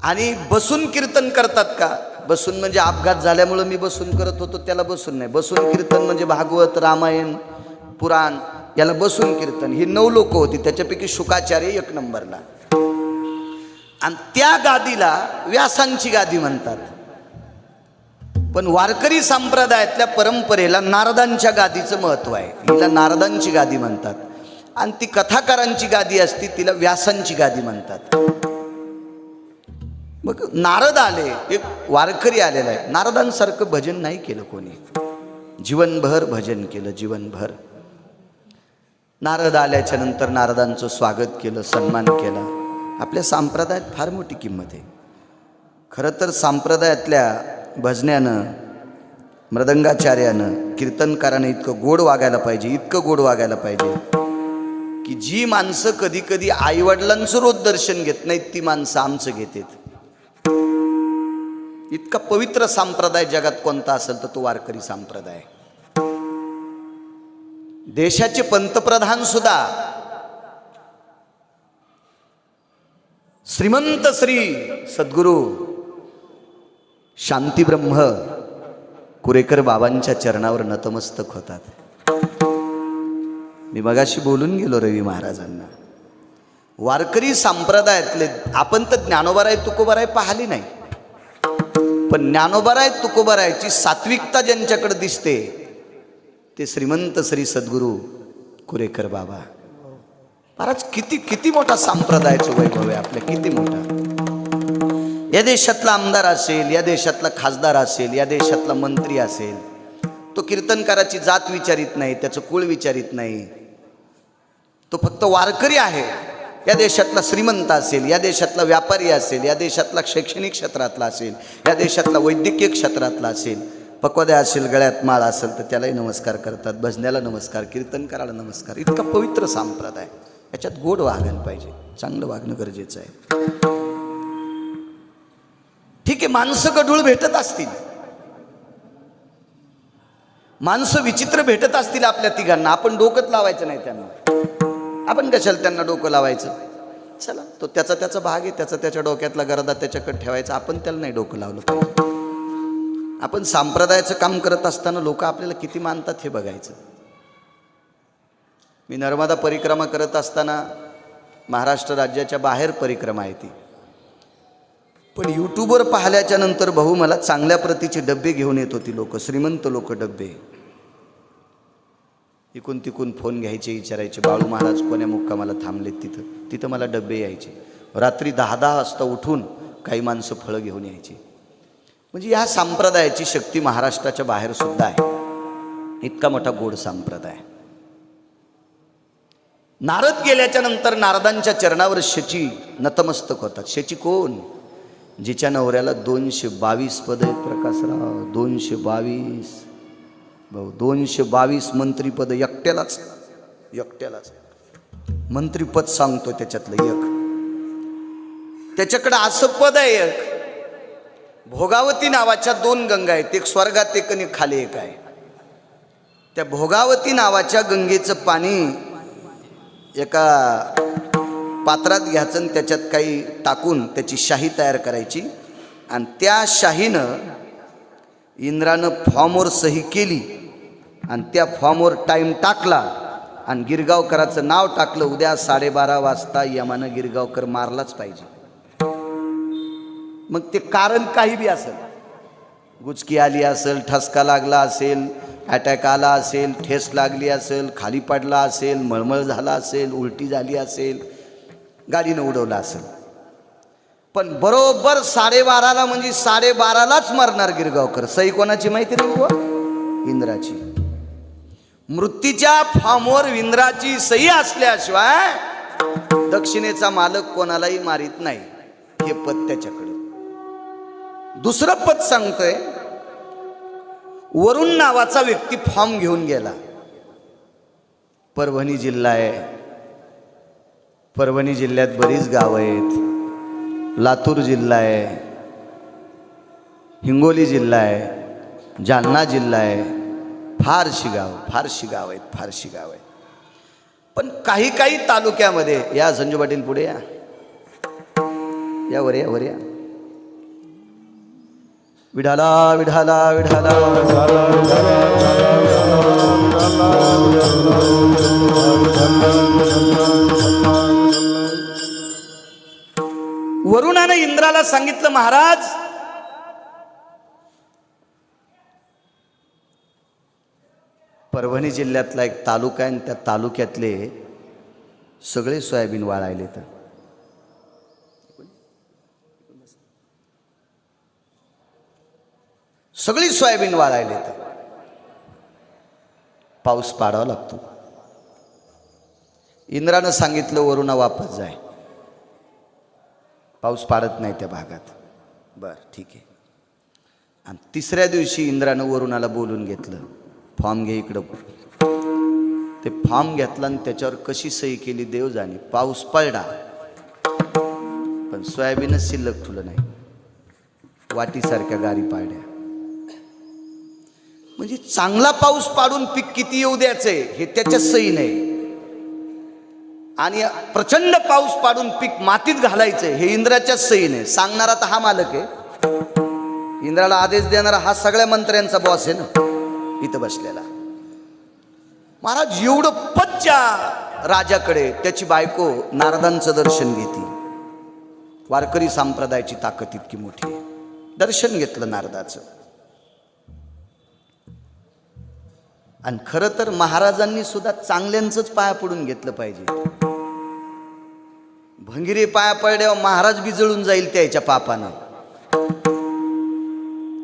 आणि बसून कीर्तन करतात का? बसून म्हणजे अपघात झाल्यामुळं मी बसून करत होतो त्याला बसून नाही. बसून कीर्तन म्हणजे भागवत, रामायण, पुराण याला बसून कीर्तन. ही 9 लोक होती. त्याच्यापैकी शुकाचार्य 1 नंबरला. आणि त्या गादीला व्यासांची गादी म्हणतात. पण वारकरी संप्रदायातल्या परंपरेला नारदांच्या गादीचं महत्त्व आहे. हिला नारदांची गादी म्हणतात. आणि ती कथाकारांची गादी असती, तिला व्यासांची गादी म्हणतात. मग नारद आले, एक वारकरी आलेला आहे. नारदांसारखं भजन नाही केलं कोणी. जीवनभर भजन केलं, जीवनभर. नारद आल्याच्या नंतर नारदांचं स्वागत केलं, सन्मान केला. आपल्या संप्रदायात फार मोठी किंमत आहे. खरं तर संप्रदायातल्या भजन्यानं, मृदंगाचार्यानं, कीर्तनकारानं इतकं गोड वागायला पाहिजे, इतकं गोड वागायला पाहिजे की जी माणसं कधी कधी आईवडिलांचं रोज दर्शन घेत नाहीत, ती माणसं आमचं घेतात. इतका पवित्र संप्रदाय जगात कोणता असेल तर तो वारकरी संप्रदाय. देशाचे पंतप्रधान सुद्धा श्रीमंत श्री सद्गुरू शांतीब्रह्म कुरेकर बाबांच्या चरणावर नतमस्तक होतात. मी मगाशी बोलून गेलो रवी महाराजांना. वारकरी संप्रदायातले आपण तर ज्ञानोबाराय तुकोबाराय पाहिली नाही, पण ज्ञानोबाराय तुकोबारायची सात्विकता ज्यांच्याकडे दिसते ते श्रीमंत श्री सद्गुरू कुरेकर बाबा महाराज. किती किती मोठा संप्रदायाचं वैभव आहे आपल्या, किती मोठा. या देशातला आमदार असेल, या देशातला खासदार असेल, या देशातला मंत्री असेल, तो कीर्तनकाराची जात विचारित नाही, त्याचं कुळ विचारित नाही, तो फक्त वारकरी आहे. या देशातला श्रीमंत असेल, या देशातला व्यापारी असेल, या देशातला शैक्षणिक क्षेत्रातला असेल, या देशातला वैद्यकीय क्षेत्रातला असेल, पक्वाद्या असेल, गळ्यात माळ असेल तर त्यालाही नमस्कार करतात, भजण्याला नमस्कार, कीर्तनकाराला नमस्कार. इतका पवित्र संप्रदाय, याच्यात गोड वागायला पाहिजे, चांगलं वागणं गरजेचं आहे. ठीक आहे, माणसं गढूळ भेटत असतील, माणसं विचित्र भेटत असतील आपल्या तिघांना, आपण डोकंच लावायचं नाही त्यांना. आपण कशाला त्यांना डोकं लावायचं? चला, तो त्याचा त्याचा भाग आहे, त्याचा त्याच्या डोक्यातला गरदा त्याच्याकडे ठेवायचा, आपण त्याला नाही डोकं लावलं पाहिजे. आपण संप्रदायाचं काम करत असताना लोक आपल्याला किती मानतात हे बघायचं. मी नर्मदा परिक्रमा करत असताना महाराष्ट्र राज्याच्या बाहेर परिक्रमा आहे ती, पण यूट्यूबवर पाहिल्याच्या नंतर भाऊ मला चांगल्या प्रतीचे डब्बे घेऊन येत होती लोक, श्रीमंत लोक डब्बे. इकून तिकून फोन घ्यायचे, विचारायचे बाळू महाराज कोण्या मुक्कामाला थांबलेत तिथं. तिथं मला डब्बे यायचे. रात्री 10-10 वाजता उठून काही माणसं फळं घेऊन यायची. म्हणजे ह्या संप्रदायाची शक्ती महाराष्ट्राच्या बाहेर सुद्धा आहे. इतका मोठा गोड संप्रदाय. नारद गेल्याच्या नंतर नारदांच्या चरणावर शची नतमस्तक होतात. शची कोण? जिच्या नवऱ्याला 222 पद आहेत प्रकाशराव, 222 भाऊ, 222 मंत्रीपद एकट्यालाच मंत्रीपद सांगतो त्याच्यातलं एक. त्याच्याकडे असं पद आहे एक, भोगावती नावाच्या 2 गंगा आहेत, एक स्वर्गात एक आणि खाली एक आहे. त्या भोगावती नावाच्या गंगेचं पाणी एका पात्रात घ्यायचं आणि त्याच्यात काही टाकून त्याची शाही तयार करायची, आणि त्या शाहीनं इंद्रानं फॉर्मवर सही केली आणि त्या फॉर्मवर टाईम टाकला आणि गिरगावकराचं नाव टाकलं. उद्या 12:30 वाजता यमानं गिरगावकर मारलाच पाहिजे. मग ते कारण काही बी असेल, गुचकी आली असेल, ठसका लागला असेल, अटॅक आला असेल, ठेस लागली असेल, खाली पडला असेल, मळमळ झाला असेल, उलटी झाली असेल, गाडीनं उडवला असेल, पण बरोबर 12:30ला म्हणजे 12:30लाच मरणार गिरगावकर. सही कोणाची माहिती नाही बुवा? इंद्राची. मृत्यूच्या फॉर्मवर इंद्राची सही असल्याशिवाय दक्षिणेचा मालक कोणालाही मारित नाही. हे पद त्याच्याकडे. दुसरं पद सांगतोय, वरुण नावाचा व्यक्ती फॉर्म घेऊन गेला. परभणी जिल्हा आहे, परभणी जिल्ह्यात बरीच गावं आहेत, लातूर जिल्हा आहे, हिंगोली जिल्हा आहे, जालना जिल्हा आहे, फारशी गाव आहेत. पण काही तालुक्यामध्ये, या संजू पाटील पुढे या वर या. विठाला विठाला विठाला वरुणानं इंद्राला सांगितलं, महाराज परभणी जिल्ह्यातला एक तालुका आहे, त्या तालुक्यातले सगळे सोयाबीन वाळायले, तर सगळी सोयाबीन वाळायले, तर पाऊस पाडावा लागतो. इंद्रानं सांगितलं वरुणा वापस जाय, पाऊस पाडत नाही त्या भागात. बर ठीक आहे. आणि 3ऱ्या दिवशी इंद्रानं वरुणाला बोलून घेतलं, फॉर्म घे इकडं. ते फॉर्म घेतला आणि त्याच्यावर कशी सही केली देव जाणे. पाऊस पडला पण सोयाबीनच शिल्लक ठुलं नाही, वाटीसारख्या गारी पाड्या. म्हणजे चांगला पाऊस पाडून पीक किती येऊ द्यायचंय हे त्याच्या सही नाही, आणि प्रचंड पाऊस पाडून पीक मातीत घालायचंय हे इंद्राच्या सही नाही. सांगणारा तर हा मालक आहे, इंद्राला आदेश देणारा हा सगळ्या मंत्र्यांचा बॉस आहे ना इथं बसलेला. महाराज एवढं पच्च्या राजाकडे त्याची बायको नारदांचं दर्शन घेते. वारकरी संप्रदायाची ताकद इतकी मोठी आहे. दर्शन घेतलं नारदाचं. आणि खरं तर महाराजांनी सुद्धा चांगल्यांचंच पाया पडून घेतलं पाहिजे. भंगिरे पाया पडल्यावर महाराज बी जळून जाईल त्याच्या पापानं.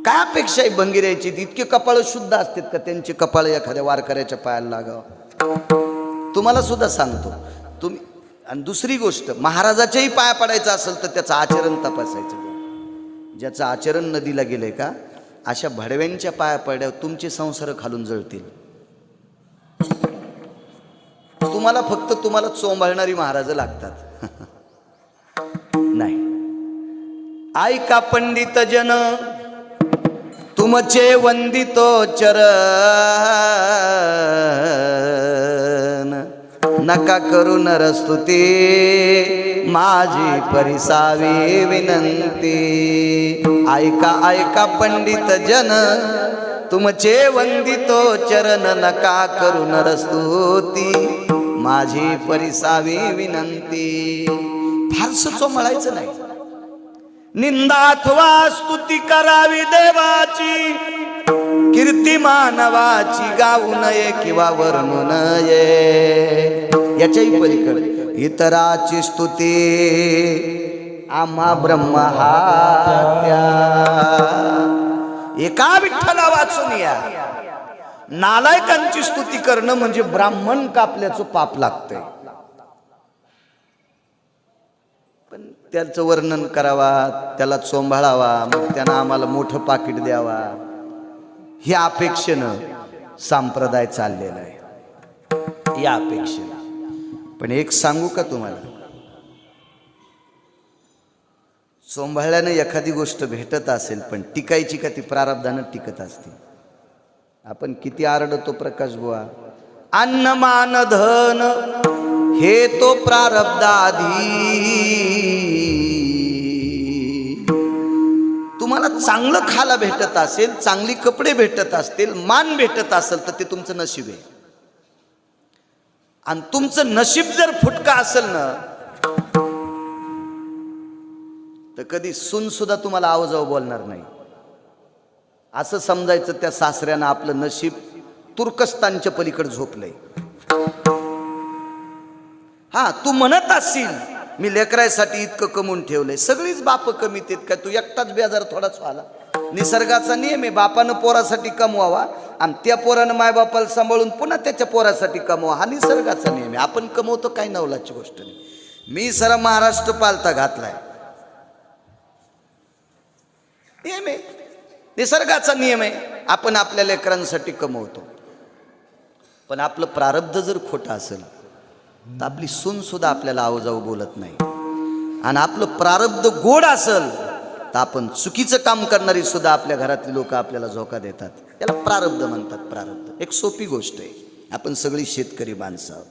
काय अपेक्षा आहे भंगिऱ्याची? इतके कपाळ शुद्ध असतात का त्यांचे कपाळ एखाद्या वारकऱ्याच्या पायाला लागावं? तुम्हाला सुद्धा सांगतो तुम्ही. आणि दुसरी गोष्ट, महाराजाच्याही पाया पडायचं असेल तर त्याचं आचरण तपासायचं. ज्याचं आचरण नदीला गेलंय का, अशा भडव्यांच्या पाया पडल्यावर तुमचे संसार खालून जळतील. तुम्हाला चोंबाळणारी महाराज लागतात. नाही. ऐका पंडित जन तुमचे वंदितो चरण, नका करू नरस्तुती माझी परिसावी विनंती. ऐका ऐका पंडित जन तुमचे वंदितो चरण, नका करू नरस्तुती माझी परिसावी विनंती. फारसं चोमळायचं नाही. निंदा अथवा स्तुती करावी देवाची, कीर्ती मानवाची गाऊ नये किंवा वर्णू नये. याच्याही पलीकडे इतराची स्तुती आम्हा ब्रह्महत्या. एका विठ्ठला वाचून या. नालायकांची स्तुती करणं म्हणजे ब्राह्मण कापल्याचं पाप लागतंय. पण त्याचं वर्णन करावा, त्याला चोंभाळावा, मग त्यानं आम्हाला मोठं पाकिट द्यावा, ह्या अपेक्षेनं संप्रदाय चाललेला आहे. या अपेक्षेनं. पण एक सांगू का तुम्हाला, चोंभाळल्यानं एखादी गोष्ट भेटत असेल पण टिकायची का ती प्रारब्धानं टिकत असते. आपण किती आरडतो प्रकाश बुवा, अन्न मान धन हे तो प्रारब्धाधी. तुम्हाला चांगलं खायला भेटत असेल, चांगली कपडे भेटत असतील, मान भेटत असेल तर ते तुमचं नशीब आहे. आणि तुमचं नशीब जर फुटका असेल ना, तर कधी सून सुद्धा तुम्हाला आवजाव बोलणार नाही. असं समजायचं त्या सासऱ्यानं आपलं नशीब तुर्कस्तानच्या पलीकडे झोपलंय. हा, तू म्हणत असशील मी लेकरासाठी इतकं कमवून ठेवलंय. सगळीच बाप कमी तेत काय, तू एकटाच बेजार थोडाच व्हायला. निसर्गाचा नियम आहे, बापानं पोरासाठी कमवावा आणि त्या पोरानं मायबापाला सांभाळून पुन्हा त्याच्या पोरासाठी कमवा. हा निसर्गाचा नियम आहे. आपण कमवतो काय नवलाची गोष्ट नाही. मी सारा महाराष्ट्र पालता घातलाय. नियम आहे, निसर्गाचा नियम आहे. आपण आपल्या लेकरांसाठी कमवतो. पण आपलं प्रारब्ध जर खोटं असेल तर आपली सून सुद्धा आपल्याला आवजाऊ बोलत नाही. आणि आपलं प्रारब्ध गोड असेल तर आपण चुकीचं काम करणारी सुद्धा आपल्या घरातली लोक आपल्याला झोका देतात. याला प्रारब्ध म्हणतात. प्रारब्ध एक सोपी गोष्ट आहे. आपण सगळी शेतकरी माणसं आहोत.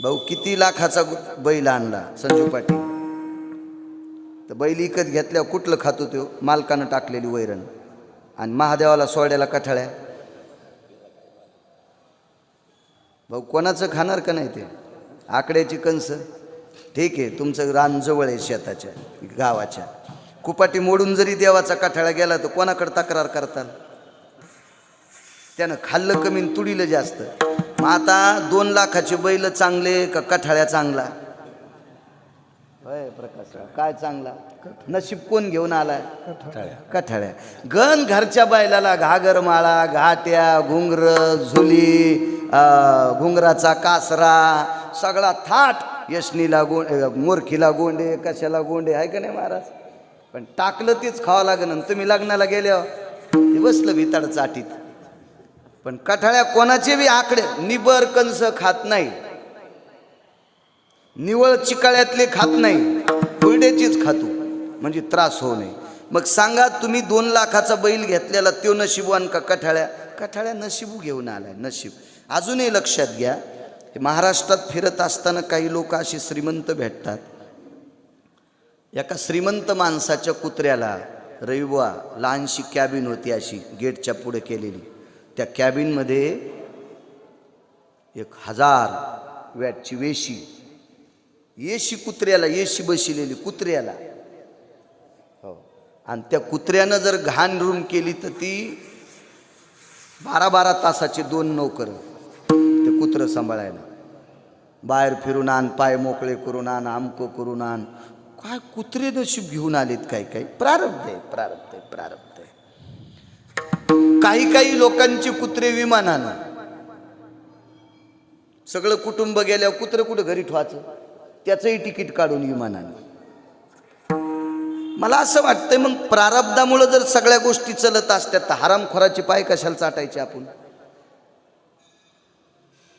भाऊ किती लाखाचा बैल आणला संजू पाटील, तर बैल विकत घेतल्यावर कुठलं खातो तो? मालकानं टाकलेली वैरण. आणि महादेवाला सोड्याला कठाळ्या. भाऊ कोणाचं खाणार का नाही ते? आकड्याची कंस. ठीक आहे, तुमचं रान जवळ आहे शेताच्या गावाच्या. कुपाटी मोडून जरी देवाचा कठाळा गेला तर कोणाकडे तक्रार करताल? त्यानं खाल्लं कमी तुडीलं जास्त. मग आता 2 लाखाचे बैल चांगले का कठाळ्या चांगला? होय प्रकाशराव, काय चांगला? नशीब कोण घेऊन आलाय? कठाळ्या. गण घरच्या बैलाला घागरमाळा, घाट्या, घुंगर, झुली, घुंगराचा कासरा, सगळा थाट. यशनीला गोंडे, मोरखीला गोंडे, कशाला गोंडे, आहे का नाही महाराज? पण टाकलं तेच खावं लागेल. तुम्ही लग्नाला गेल्यावर ते बसलं भिताड चाटीत. पण कठाळ्या कोणाचे बी आकडे निबर कंस खात नाही, निवळ चिकाळ्यातले खात नाही, फुलड्याचीच खातो म्हणजे त्रास होऊ नये. मग सांगा तुम्ही 2 लाखाचा बैल घेतलेला तो नशीबवान का कठाळ्या? कठाळ्या नशीबू घेऊन आलाय. नशीब. अजूनही लक्षात घ्या, महाराष्ट्रात फिरत असताना काही लोक असे श्रीमंत भेटतात. एका श्रीमंत माणसाच्या कुत्र्याला रविवा लहानशी कॅबिन होती अशी गेटच्या पुढे केलेली. त्या कॅबिनमध्ये 1000 वॅटची येशी कुत्र्याला, येशी बसलेली कुत्र्याला. हो. आणि त्या कुत्र्यानं जर घाण रूम केली तर ती 12-12 तासाचे 2 नोकर ते कुत्रं सांभाळायला. बाहेर फिरून आण, पाय मोकळे करून आण, आमकं करून आण. काय कुत्रे नशीब घेऊन आलेत. काय काय प्रारब्ध आहे, प्रारब्ध आहे, प्रारब्ध आहे. काही लोकांची कुत्रे विमानानं. सगळं कुटुंब गेल्यावर कुत्रं कुठं घरी ठेवायचं, त्याचंही तिकीट काढून विमानानं. मला असं वाटतंय मग प्रारब्धामुळे जर सगळ्या गोष्टी चलत असत्या तर हरामखोराचे पाय कशाला चाटायचे आपण.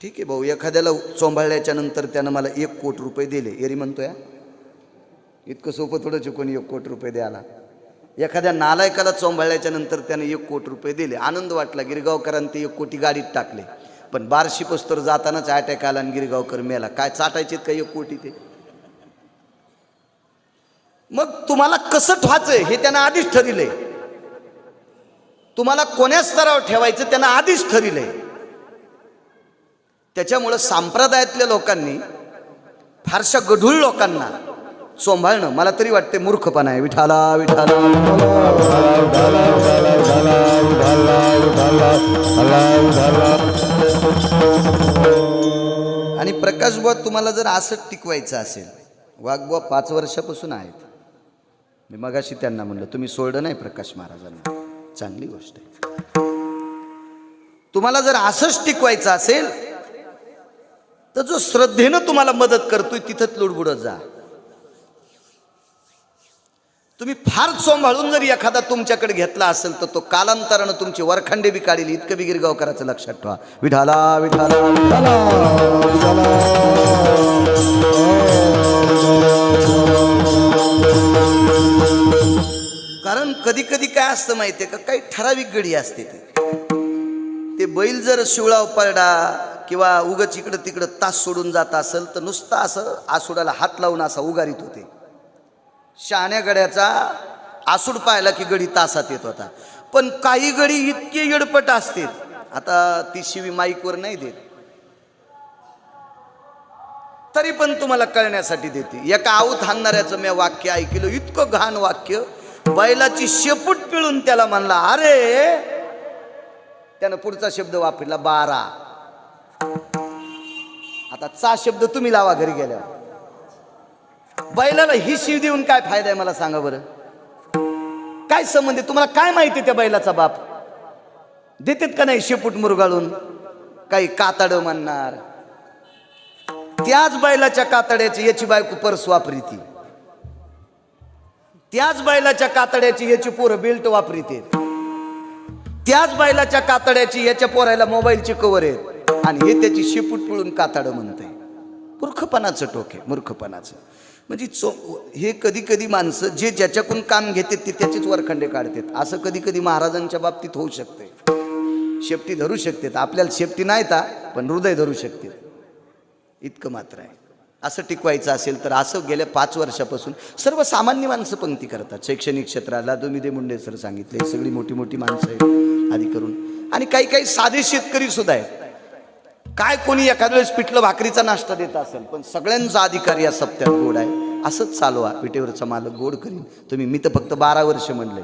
ठीक आहे भाऊ, एखाद्याला चोंभाळल्याच्या नंतर त्यानं मला 1 कोटी रुपये दिले, एरी म्हणतोय इतकं सोपं थोडंच कोणी 1 कोटी रुपये द्यायला. एखाद्या नालायकाला चोंभाळल्याच्या नंतर त्यानं 1 कोटी रुपये दिले, आनंद वाटला. गिरगावकरांनी ते 1 कोटी गाडीत टाकले. पण बार्शी पस्तर जातानाच अटॅक आला आणि गिरगावकर मेला. काय चाटायचे का 1 कोटी ते. मग तुम्हाला कसं ठेवायचं हे त्यानं आधीच ठरविलंय. तुम्हाला कोण्या स्तरावर ठेवायचं त्यानं आधीच ठरविलंय. त्याच्यामुळं संप्रदायातल्या लोकांनी, फारशा गढूळ लोकांना सांभाळणं मला तरी वाटते मूर्खपणा आहे. विठाला विठाला आणि प्रकाशबुवा तुम्हाला जर असं टिकवायचं असेल, वाघबुवा 5 वर्षापासून आहेत. मी मगाशी त्यांना म्हणलं तुम्ही सोडलं नाही प्रकाश महाराजांना, चांगली गोष्ट आहे. तुम्हाला जर असंच टिकवायचं असेल तर जो श्रद्धेनं तुम्हाला मदत करतोय तिथंच लुडबुडत जा. तुम्ही फार सांभाळून जरी एखादा तुमच्याकडे घेतला असेल तर तो कालांतरानं तुमचे वरखंडे बी काढील. इतकं बी गिरगावकराचं लक्षात ठेवा. विठाला विठाला कारण कधी कधी काय असतं माहितीये का, काही ठराविक गडी असते. ते बैल जर शिवळाव पडला किंवा उगच इकडं तिकडं तास सोडून जात असेल तर नुसतं असं आसुडाला हात लावून असा उगारीत होते. शहाण्या गड्याचा आसूड पाहिला की गडी तासात येत होता. पण काही गडी इतके येडपट असते, आता ती शिवी माईकवर नाही देत तरी पण तुम्हाला कळण्यासाठी देते. एका आऊत हाणणाऱ्याचं मी वाक्य ऐकलं, इतकं घाण वाक्य. बैलाची शेपूट पिळून त्याला म्हणला अरे, त्यानं पुढचा शब्द वापरला 12. आता चा शब्द तुम्ही लावा घरी गेल्यावर. बैलाला ही शिव देऊन काय फायदा आहे मला सांगा बरं. काय संबंध आहे तुम्हाला, काय माहिती त्या बैलाचा बाप देतात का नाही शेपूट मुरगाळून. काही कातड म्हणणार, त्याच बैलाच्या कातड्याची याची बायको पर्स वापरीती, त्याच बैलाच्या कातड्याची याची पोरं बेल्ट वापरीते, त्याच बैलाच्या कातड्याची याच्या पोरायला मोबाईलचे कवर आहेत आणि हे त्याची शेपूट पिळून कातड म्हणते. मूर्खपणाचं टोक आहे, मूर्खपणाचं. म्हणजे हे कधी कधी माणसं जे ज्याच्याकडून काम घेतात ते त्याचेच वरखंडे काढतात. असं कधी कधी महाराजांच्या बाबतीत होऊ शकते. शेपटी धरू शकतात, आपल्याला शेपटी नाही ता पण हृदय धरू शकते, इतकं मात्र आहे. असं टिकवायचं असेल तर असं गेल्या 5 वर्षापासून सर्वसामान्य माणसं पंक्ती करतात. शैक्षणिक क्षेत्राला दुमिदे मुंडे सर सांगितले, सगळी मोठी मोठी माणसं आहेत आधी करून. आणि काही साधे शेतकरी सुद्धा आहेत. काय कोणी एखाद्या वेळेस पिठलं भाकरीचा नाश्ता देत असेल, पण सगळ्यांचा अधिकार या सप्त्यात गोड आहे. असंच चालवा. विटेवरचा मालक गोड करीन तुम्ही. मी तर फक्त 12 वर्ष म्हणलंय.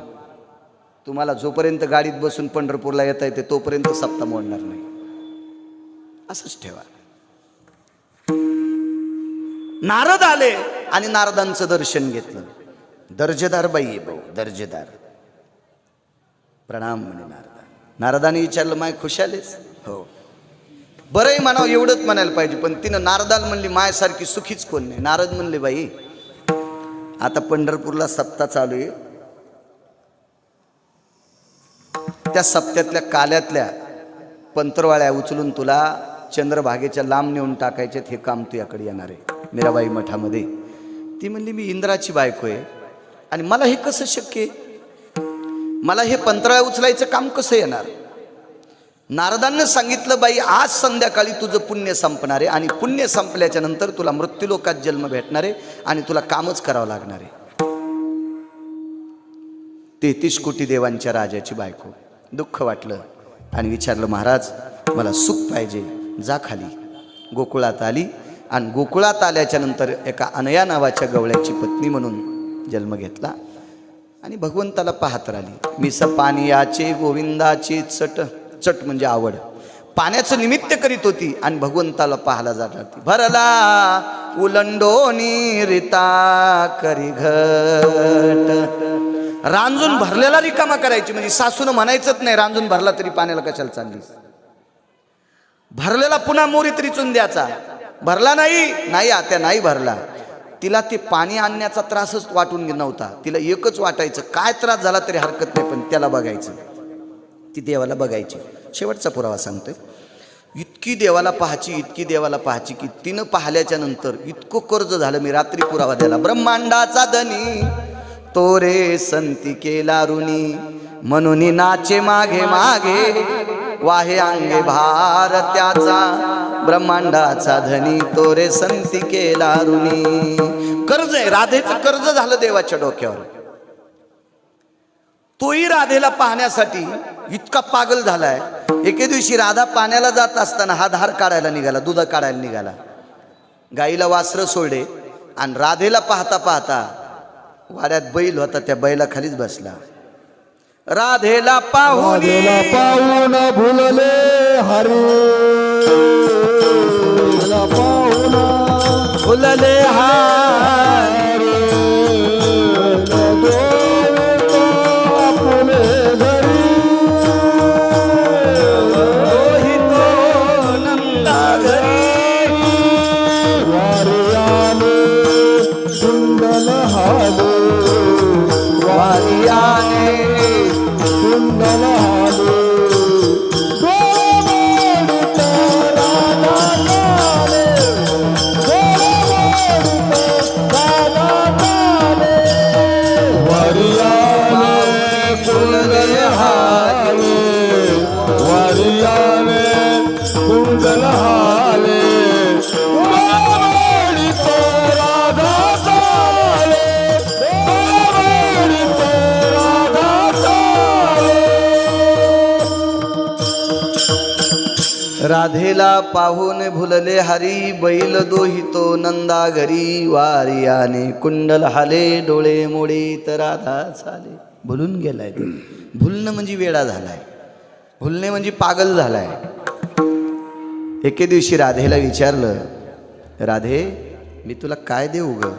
तुम्हाला जोपर्यंत गाडीत बसून पंढरपूरला येता येते तोपर्यंत सप्ताह मोडणार नाही. असंच ठेवा. नारद आले आणि नारदांचं दर्शन घेतलं. दर्जेदार बाई आहे भाऊ, दर्जेदार. प्रणाम म्हणे नारदा. नारदाने विचारलं माय खुशालेस. हो. बरंही म्हणावं एवढंच म्हणायला पाहिजे, पण तिनं नारदाला म्हणली मायासारखी सुखीच कोण नाही. नारद म्हणले बाई आता पंढरपूरला सप्ताह चालू आहे, त्या सप्त्यातल्या काल्यातल्या पंतरवाळ्या उचलून तुला चंद्रभागेच्या लांब नेऊन टाकायचे, हे काम तुझ्याकडे येणार आहे मीराबाई मठामध्ये. ती म्हणली मी इंद्राची बायको आहे आणि मला हे कसं शक्य आहे, मला हे पंतराळ्या उचलायचं काम कसं येणार. नारदांना सांगितलं बाई आज संध्याकाळी तुझं पुण्य संपणार आहे आणि पुण्य संपल्याच्या नंतर तुला मृत्यूलोकात जन्म भेटणार आहे आणि तुला कामच करावं लागणार आहे. 33 कोटी देवांच्या राजाची बायको. दुःख वाटलं आणि विचारलं महाराज मला सुख पाहिजे, जा खाली. गोकुळात आली आणि गोकुळात आल्याच्या नंतर एका अनया नावाच्या गवळ्याची पत्नी म्हणून जन्म घेतला आणि भगवंताला पाहत राहिली. मिस पानियाचे गोविंदाचे चट. चट म्हणजे आवड. पाण्याचं निमित्त करीत होती आणि भगवंताला पाहायला जात होती. भरला उलंडोनी रिता करी घट. रांजून भरलेला रिकामा करायची, म्हणजे सासून म्हणायचंच नाही रांजून भरला तरी पाण्याला कशाला चाललीस. भरलेला पुन्हा मोरीत रिचून द्यायचा. भरला नाही आत्या नाही भरला. तिला ते पाणी आणण्याचा त्रासच वाटून नव्हता. तिला एकच वाटायचं काय त्रास झाला तरी हरकत नाही, पण त्याला बघायचं. ती देवाला बघायची. शेवटचा पुरावा सांगतोय. इतकी देवाला पाहायची की तिनं पाहिल्याच्या नंतर इतकं कर्ज झालं. मी रात्री पुरावा द्याला. ब्रह्मांडाचा धनी तोरे संती केला ऋणी, म्हणून नाचे मागे मागे वाहे अंगे भार त्याचा. ब्रह्मांडाचा धनी तोरे संती केला ऋणी. कर्ज आहे, राधेचं कर्ज झालं देवाच्या डोक्यावर. तोही राधेला पाहण्यासाठी इतका पागल झालाय. एके दिवशी राधा पाण्याला जात असताना हा धार काढायला निघाला, दूध काढायला निघाला. गाईला वासरं सोडले आणि राधेला पाहता पाहता वाड्यात बैल होता, त्या बैला खालीच बसला. राधेला पाहून
भुलले हरे.
फुलले हारे. राधेला पाहून भुलले हरी. बैल दोहितो नंदा घरी. वारियाने कुंडल हाले डोळे मोडे तर राधा चाले. भुलून गेलाय. भुलणं म्हणजे वेडा झालाय. भुलणे म्हणजे पागल झालाय. एके दिवशी राधेला विचारलं, राधे मी तुला काय देऊ ग.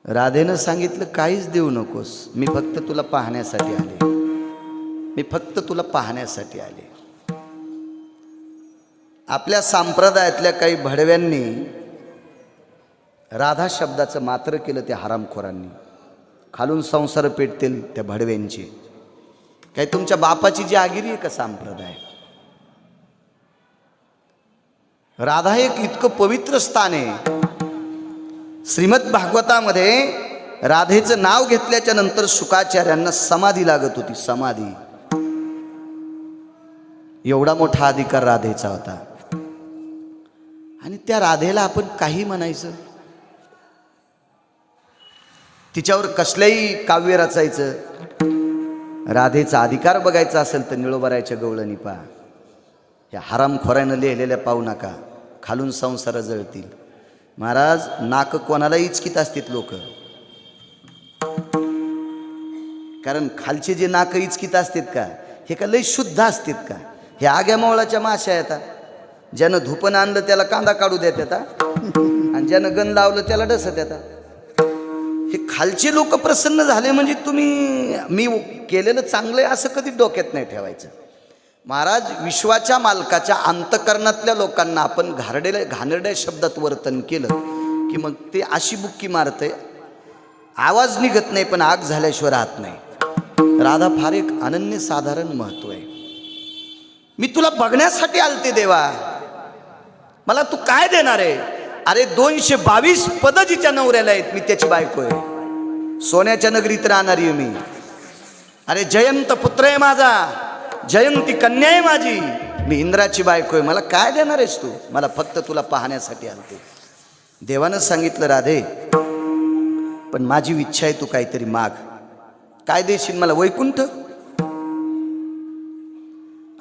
राधेनं सांगितलं काहीच देऊ नकोस, मी फक्त तुला पाहण्यासाठी आले. आपल्या संप्रदायातल्या काही भडव्यांनी राधा शब्दाचं मात्र केलं. त्या हरामखोरांनी खालून संसार पेटतील त्या भडव्यांची. काही तुमच्या बापाची जागिरी आहे का संप्रदाय. राधा एक इतकं पवित्र स्थान आहे. श्रीमद भागवतामध्ये राधेचं नाव घेतल्याच्या नंतर शुकाचार्यांना समाधी लागत होती. समाधी. एवढा मोठा अधिकार राधेचा होता. आणि त्या राधेला आपण काही म्हणायचं, तिच्यावर कसलंही काव्य रचायचं. राधेचा अधिकार बघायचा असेल तर निळोबरायच्या गवळणी पहा. या हरामखोरानं लिहिलेल्या पाहू नका. खालून संसार जळतील. महाराज नाक कोणाला इचकीत असतात लोक. कारण खालचे जे नाक इचकीत असतात का हे का लय शुद्ध असतात का. हे आग्या मावळाच्या माश्या येतात. ज्यानं धुपन आणलं त्याला कांदा काढू देत येतात आणि ज्यानं गण लावलं त्याला डसत येतात. हे खालचे लोक प्रसन्न झाले म्हणजे तुम्ही मी केलेलं चांगलं आहे असं कधी डोक्यात नाही ठेवायचं. महाराज विश्वाच्या मालकाच्या अंतकरणातल्या लोकांना आपण घाणेरड्या शब्दात वर्तन केलं की मग ते अशी बुक्की मारते. आवाज निघत नाही पण आग झाल्याशिवाय राहत नाही. राधा फार एक अनन्यसाधारण महत्व आहे. मी तुला बघण्यासाठी आलते देवा. मला तू काय देणार आहे. अरे 222 पद जिच्या नवऱ्याला आहेत मी त्याची बायको आहे. सोन्याच्या नगरीत राहणारी मी. अरे जयंत पुत्र आहे माझा. जयंती कन्या आहे माझी. मी इंद्राची बायको आहे. मला काय देणार आहेस तू. मला फक्त तुला पाहण्यासाठी आलते. देवानं सांगितलं राधे पण माझी इच्छा आहे तू काहीतरी माग. काय देशील मला. वैकुंठ.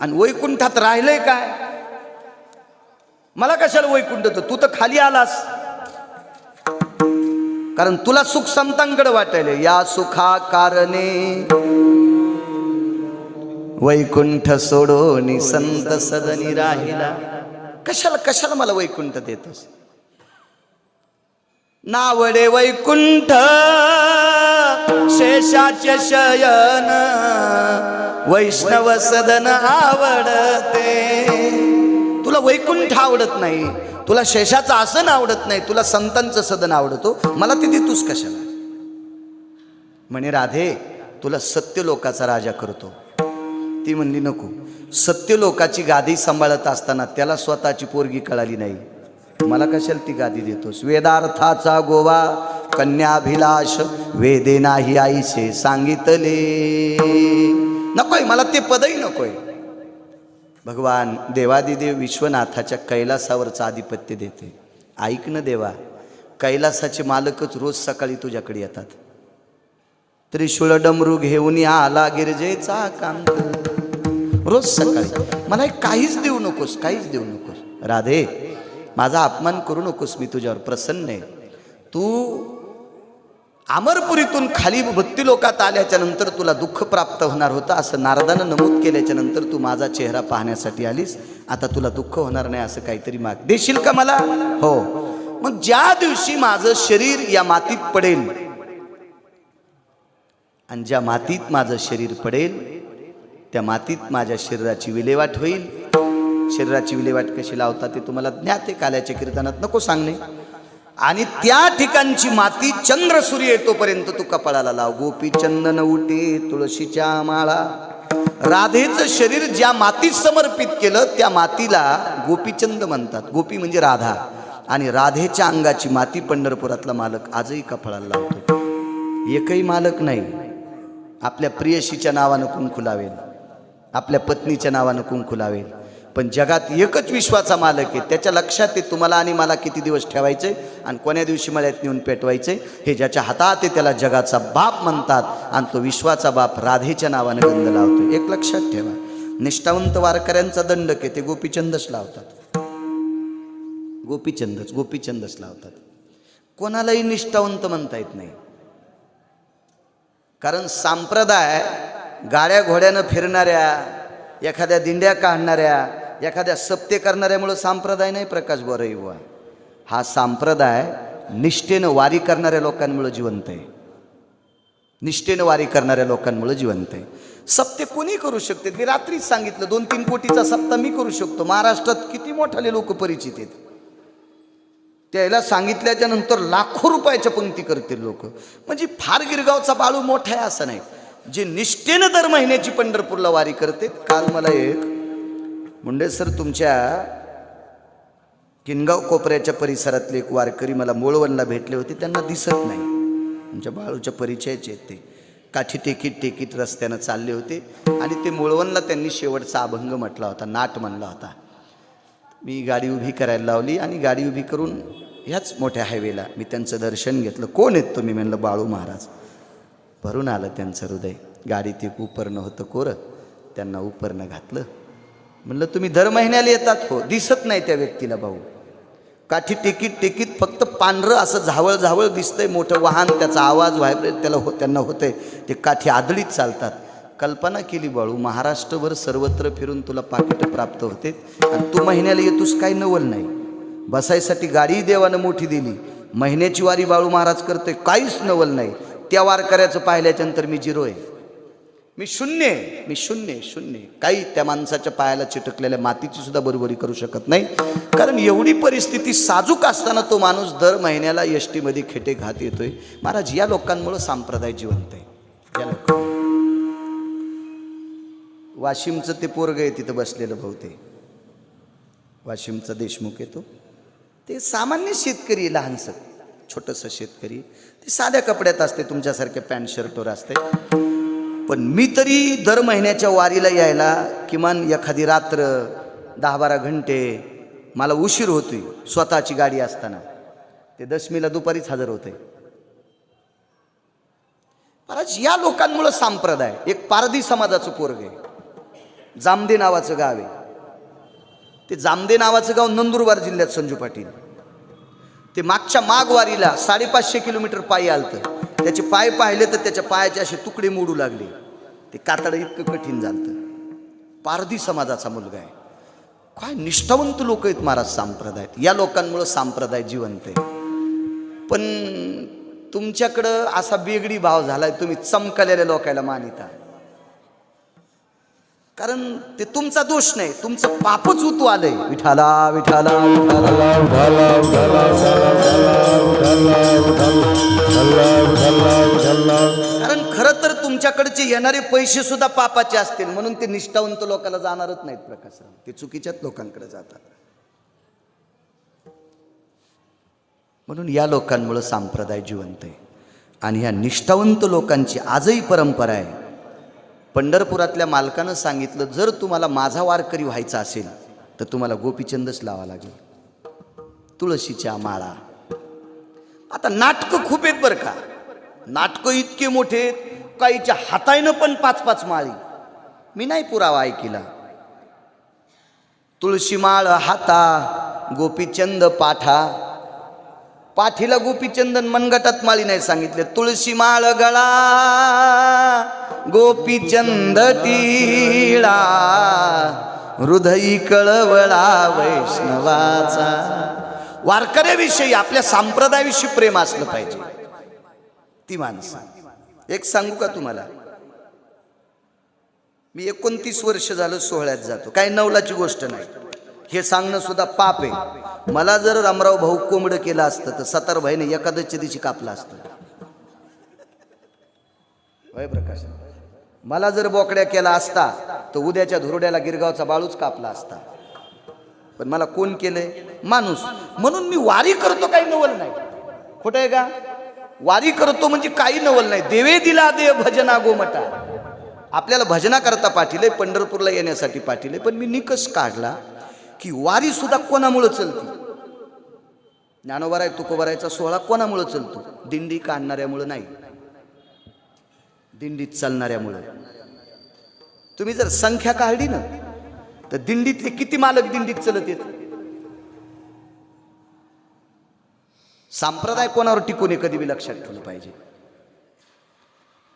आणि वैकुंठात राहिलंय काय. मला कशाला वैकुंठ तू तर खाली आलास, कारण तुला सुख संतांकडे वाटायला. या सुखा कारणे वैकुंठ सोडोनी संत सदनी राहिला. कशाला कशाला मला वैकुंठ देतोस? नावडे वैकुंठ शेषाचे शयन वैष्णव सदन आवडते. तुला वैकुंठ आवडत नाही, तुला शेषाचं आसन आवडत नाही, तुला संतांचं सदन आवडतो, मला ते देतोस कशाला? म्हणे राधे तुला सत्य लोकाचा राजा करतो. ती म्हणली नको. सत्य लोकाची गादी सांभाळत असताना त्याला स्वतःची पोरगी कळाली नाही, मला कशाला ती गादी देतोस? वेदार्थाचा गोवा कन्याभिलाष वेदे नाही आईसे सांगितले. नकोय मला ते पदही नकोय. भगवान देवादिदेव विश्वनाथाच्या कैलासावरचं आधिपत्य देते. ऐक न देवा, कैलासाचे मालकच रोज सकाळी तुझ्याकडे येतात. त्रिशूळ डमरू घेऊन आला गिरजेचा कांत. रोज सकाळी मला काहीच देऊ नकोस, काहीच देऊ नकोस. राधे माझा अपमान करू नकोस, मी तुझ्यावर प्रसन्न आहे. तू अमरपुरीतून खाली भक्ती लोकात आल्याच्या नंतर तुला दुःख प्राप्त होणार होतं असं नारदानं नमूद केल्याच्या नंतर तू माझा चेहरा पाहण्यासाठी आलीस. आता तुला दुःख होणार नाही असं काहीतरी माग देशील का मला? हो. मग ज्या दिवशी माझं शरीर या मातीत पडेल आणि ज्या मातीत माझं शरीर पडेल त्या मातीत माझ्या शरीराची विल्हेवाट होईल. शरीराची विल्हेवाट कशी लावतात ते तुम्हाला ज्ञात आहे, काल्याच्या कीर्तनात नको सांगणे. आणि त्या ठिकाणची माती चंद्र सूर्य येतोपर्यंत तू कपाळाला लाव. गोपी चंदन उठे तुळशीच्या माळा. राधेचं शरीर ज्या मातीत समर्पित केलं त्या मातीला गोपीचंद म्हणतात. गोपी म्हणजे राधा. आणि राधेच्या अंगाची माती पंढरपुरातला मालक आजही कपाळाला लावतो. एकही मालक नाही आपल्या प्रियशीच्या नावानं कुंकू लावेल, आपल्या पत्नीच्या नावानं कुंकू लावेल, पण जगात एकच विश्वाचा मालक आहे. त्याच्या लक्षात आहे तुम्हाला आणि मला किती दिवस ठेवायचे आणि कोण्या दिवशी मळ्यात नेऊन पेटवायचे. हे ज्याच्या हातात आहे त्याला जगाचा बाप म्हणतात. आणि तो विश्वाचा बाप राधेच्या नावानं गंध लावतो. एक लक्षात ठेवा, निष्ठावंत वारकऱ्यांचा दंडक आहे ते गोपीचंदच लावतात. गोपीचंदच लावतात. कोणालाही निष्ठावंत म्हणता येत नाही, कारण संप्रदाय गाड्या घोड्यानं फिरणाऱ्या, एखाद्या दिंड्या काढणाऱ्या, एखाद्या सप्ते करणाऱ्यामुळं संप्रदाय नाही प्रकाश बोरई बुवा. हा संप्रदाय निष्ठेनं वारी करणाऱ्या लोकांमुळे जिवंत आहे. निष्ठेनं वारी करणाऱ्या लोकांमुळे जिवंत आहे. सप्ते कोणी करू शकते. मी रात्रीच सांगितलं 2-3 कोटीचा सप्ता मी करू शकतो. महाराष्ट्रात किती मोठाले लोक परिचित आहेत. त्याला सांगितल्याच्या नंतर लाखो रुपयाच्या पंक्ती करतील लोक. म्हणजे फार गिरगावचा बाळू मोठा आहे असं नाही. जे निष्ठेनं दर महिन्याची पंढरपूरला वारी करते. काल मला एक मुंडे सर तुमच्या किनगाव कोपऱ्याच्या परिसरातले एक वारकरी मला मोळवणला भेटले होते. त्यांना दिसत नाही, तुमच्या बाळूच्या परिचयाचे आहेत. ते काठी टेकीत रस्त्यानं चालले होते आणि ते मोळवणला त्यांनी शेवटचा अभंग म्हटला होता, नाट म्हणला होता. मी गाडी उभी करायला लावली आणि गाडी उभी करून ह्याच मोठ्या हायवेला मी त्यांचं दर्शन घेतलं. कोण आहेत तुम्ही? म्हणलं बाळू महाराज. भरून आलं त्यांचं हृदय. गाडीत एक उपरणं होतं कोरं, त्यांना उपरणं घातलं. म्हणलं तुम्ही दर महिन्याला येतात? हो. दिसत नाही त्या व्यक्तीला भाऊ. काठी टेकीत फक्त पांढरं असं झावळ दिसतंय, मोठं वाहन, त्याचा आवाज व्हायब्रेट त्यांना होतंय. ते काठी आदळीत चालतात. कल्पना केली बाळू, महाराष्ट्रभर सर्वत्र फिरून तुला पाकिटं प्राप्त होते आणि तू महिन्याला येतोस, काही नवल नाही. बसायसाठी गाडी देवानं मोठी दिली. महिन्याची वारी बाळू महाराज करतोय, काहीच नवल नाही. त्या वारकऱ्याचं पाहिल्याच्यानंतर मी झिरो आहे. मी शून्य. काही त्या माणसाच्या पायाला चिटकलेल्या मातीची सुद्धा बरोबरी करू शकत नाही. कारण एवढी परिस्थिती साजूक असताना तो माणूस दर महिन्याला एसटी मध्ये खेटे घात येतोय. महाराज या लोकांमुळे संप्रदाय जिवंत आहे. या लोकांना वाशिमचं ते पोरग आहे तिथं बसलेलं भाऊ, ते वाशिमचा देशमुख येतो. ते सामान्य शेतकरी, लहानसं छोटंसं शेतकरी. ते साध्या कपड्यात असते, तुमच्यासारख्या पॅन्ट शर्टवर असते. पण मी तरी दर महिन्याच्या वारीला यायला किमान एखादी रात्र 10-12 घंटे मला उशीर होतोय स्वतःची गाडी असताना. ते दशमीला दुपारीच हजर होते. महाराज या लोकांमुळे संप्रदाय. एक पारधी समाजाचं पोरग आहे, जामदे नावाचं गाव आहे. ते जामदे नावाचं गाव नंदुरबार जिल्ह्यात संजू पाटील. ते मागच्या माघवारीला 550 किलोमीटर पायी आलतं. त्याचे पाय पाहिले तर त्याच्या पायाचे असे तुकडे मोडू लागले. ते कातडं इतकं कठीण झालं. पारधी समाजाचा मुलगा आहे. काय निष्ठावंत लोक आहेत महाराज संप्रदायात. या लोकांमुळं संप्रदाय जिवंत आहे. पण तुमच्याकडं असा बेगडी भाव झालाय, तुम्ही चमकलेल्या लोकांना मानिता. कारण ते तुमचा दोष नाही, तुमचं पापच उतू आलंय. विठाला विठाला कारण खरं तर तुमच्याकडचे येणारे पैसे सुद्धा पापाचे असतील, म्हणून ते निष्ठावंत लोकांना जाणारच नाहीत प्रकाशराव. ते चुकीच्याच लोकांकडे जातात. म्हणून या लोकांमुळे संप्रदाय जिवंत आहे. आणि ह्या निष्ठावंत लोकांची आजही परंपरा आहे. पंढरपुरातल्या मालकानं सांगितलं, जर तुम्हाला माझा वारकरी व्हायचा असेल तर तुम्हाला गोपीचंदच लावा लागेल, तुळशीच्या माळा. आता नाटकं खूप आहेत बरं का. नाटकं इतके मोठे आहेत, काहीच्या हातायनं पण 5-5 माळी. मी नाही पुरावा ऐकिला. तुळशी माळ हाता गोपीचंद पाठा. पाठीला गोपीचंदन, मनगटात माळी नाही सांगितले. तुळशी माळ गळा गोपीचंद टिळा, हृदयी कळवळा वैष्णवाचा. वारकऱ्याविषयी, आपल्या संप्रदायाविषयी प्रेम असलं पाहिजे. ती माणसं एक सांगू का तुम्हाला, मी 29 वर्ष झालं सोहळ्यात जातो. काही नवलाची गोष्ट नाही. हे सांगणं सुद्धा पाप आहे. मला जर रामराव भाऊ कोंबडं केलं असतं तर सतारभाईने एकादशीच्या दिवशी कापलं असतं. होय प्रकाश. मला जर बोकड्या केला असता तर उद्याच्या धुरड्याला गिरगावचा बाळूच कापला असता. पण मला कोण केलंय? माणूस. म्हणून मी वारी करतो, काही नवल नाही. खोटं आहे का? वारी करतो म्हणजे काही नवल नाही. देवे दिला देव भजना गोमटा. आपल्याला भजना करता पाठीले, पंढरपूरला येण्यासाठी पाठीले. पण मी निकष काढला की वारी सुद्धा कोणामुळे चलती. ज्ञानोबाराय तुकोबारायचा सोहळा कोणामुळे चलतो? दिंडी काढणाऱ्यामुळं नाही, दिंडीत चालणाऱ्यामुळं. तुम्ही जर संख्या काढली ना तर दिंडीतले किती मालक दिंडीत चलत येत. संप्रदाय कोणावर टिकून आहे कधी बी लक्षात ठेवलं पाहिजे.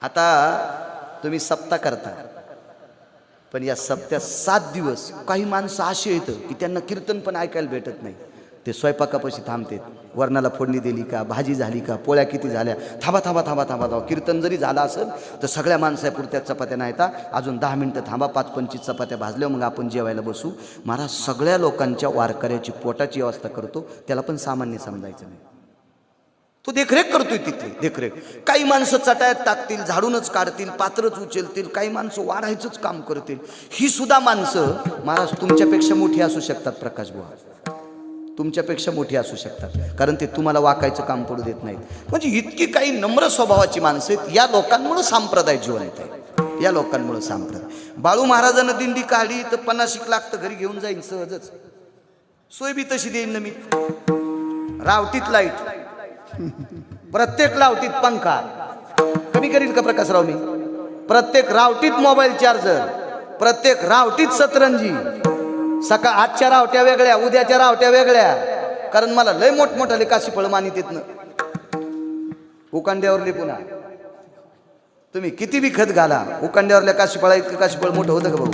आता तुम्ही सप्ताह करता, पण या सप्त्यात 7 दिवस काही माणसं अशी येतं की त्यांना कीर्तन पण ऐकायला भेटत नाही. ते स्वयंपाकापाशी थांबतात. वरणाला फोडणी दिली का, भाजी झाली का, पोळ्या किती झाल्या, थांबा थांबा थांबा थांबा थांबा. कीर्तन जरी झालं असेल तर सगळ्या माणसापुरत्या चपात्या नाही येतात. अजून 10 मिनटं थांबा, 5-25 चपात्या भाजल्या, मग आपण जेवायला बसू. महाराज सगळ्या लोकांच्या वारकऱ्याची पोटाची व्यवस्था करतो. त्याला पण सामान्य समजायचं नाही. तो देखरेख करतोय तिथली देखरेख. काही माणसं चटायात टाकतील, झाडूनच काढतील, पात्रच उचलतील, काही माणसं वाढायचंच काम करतील. ही सुद्धा माणसं महाराज तुमच्यापेक्षा मोठी असू शकतात. प्रकाश बुवा तुमच्यापेक्षा मोठी असू शकतात, कारण ते तुम्हाला वाकायचं काम पडू देत नाहीत. म्हणजे इतकी काही नम्र स्वभावाची माणसं आहेत. या लोकांमुळे संप्रदाय जिवंत आहे. या लोकांमुळे संप्रदाय. बाळू महाराजांना दिंडी काढली तर 50 लाख तर घरी घेऊन जाईन सहजच. सोय बी तशी देईन ना मी. रावटीत लाईट, प्रत्येक रावटीत पंखा. कमी करील का प्रकाशराव मी? प्रत्येक रावटीत मोबाईल चार्जर, प्रत्येक रावटीत सतरंजी. सकाळ आजच्या रावट्या वेगळ्या, उद्याच्या रावट्या वेगळ्या. कारण मला लय मोठमोठाले काशी फळ मानित येत ना. उकांड्यावरले पुन्हा तुम्ही किती बी खत घाला, उकांड्यावरल्या काशी फळा इतकं काशी फळ मोठं होतं का भाऊ?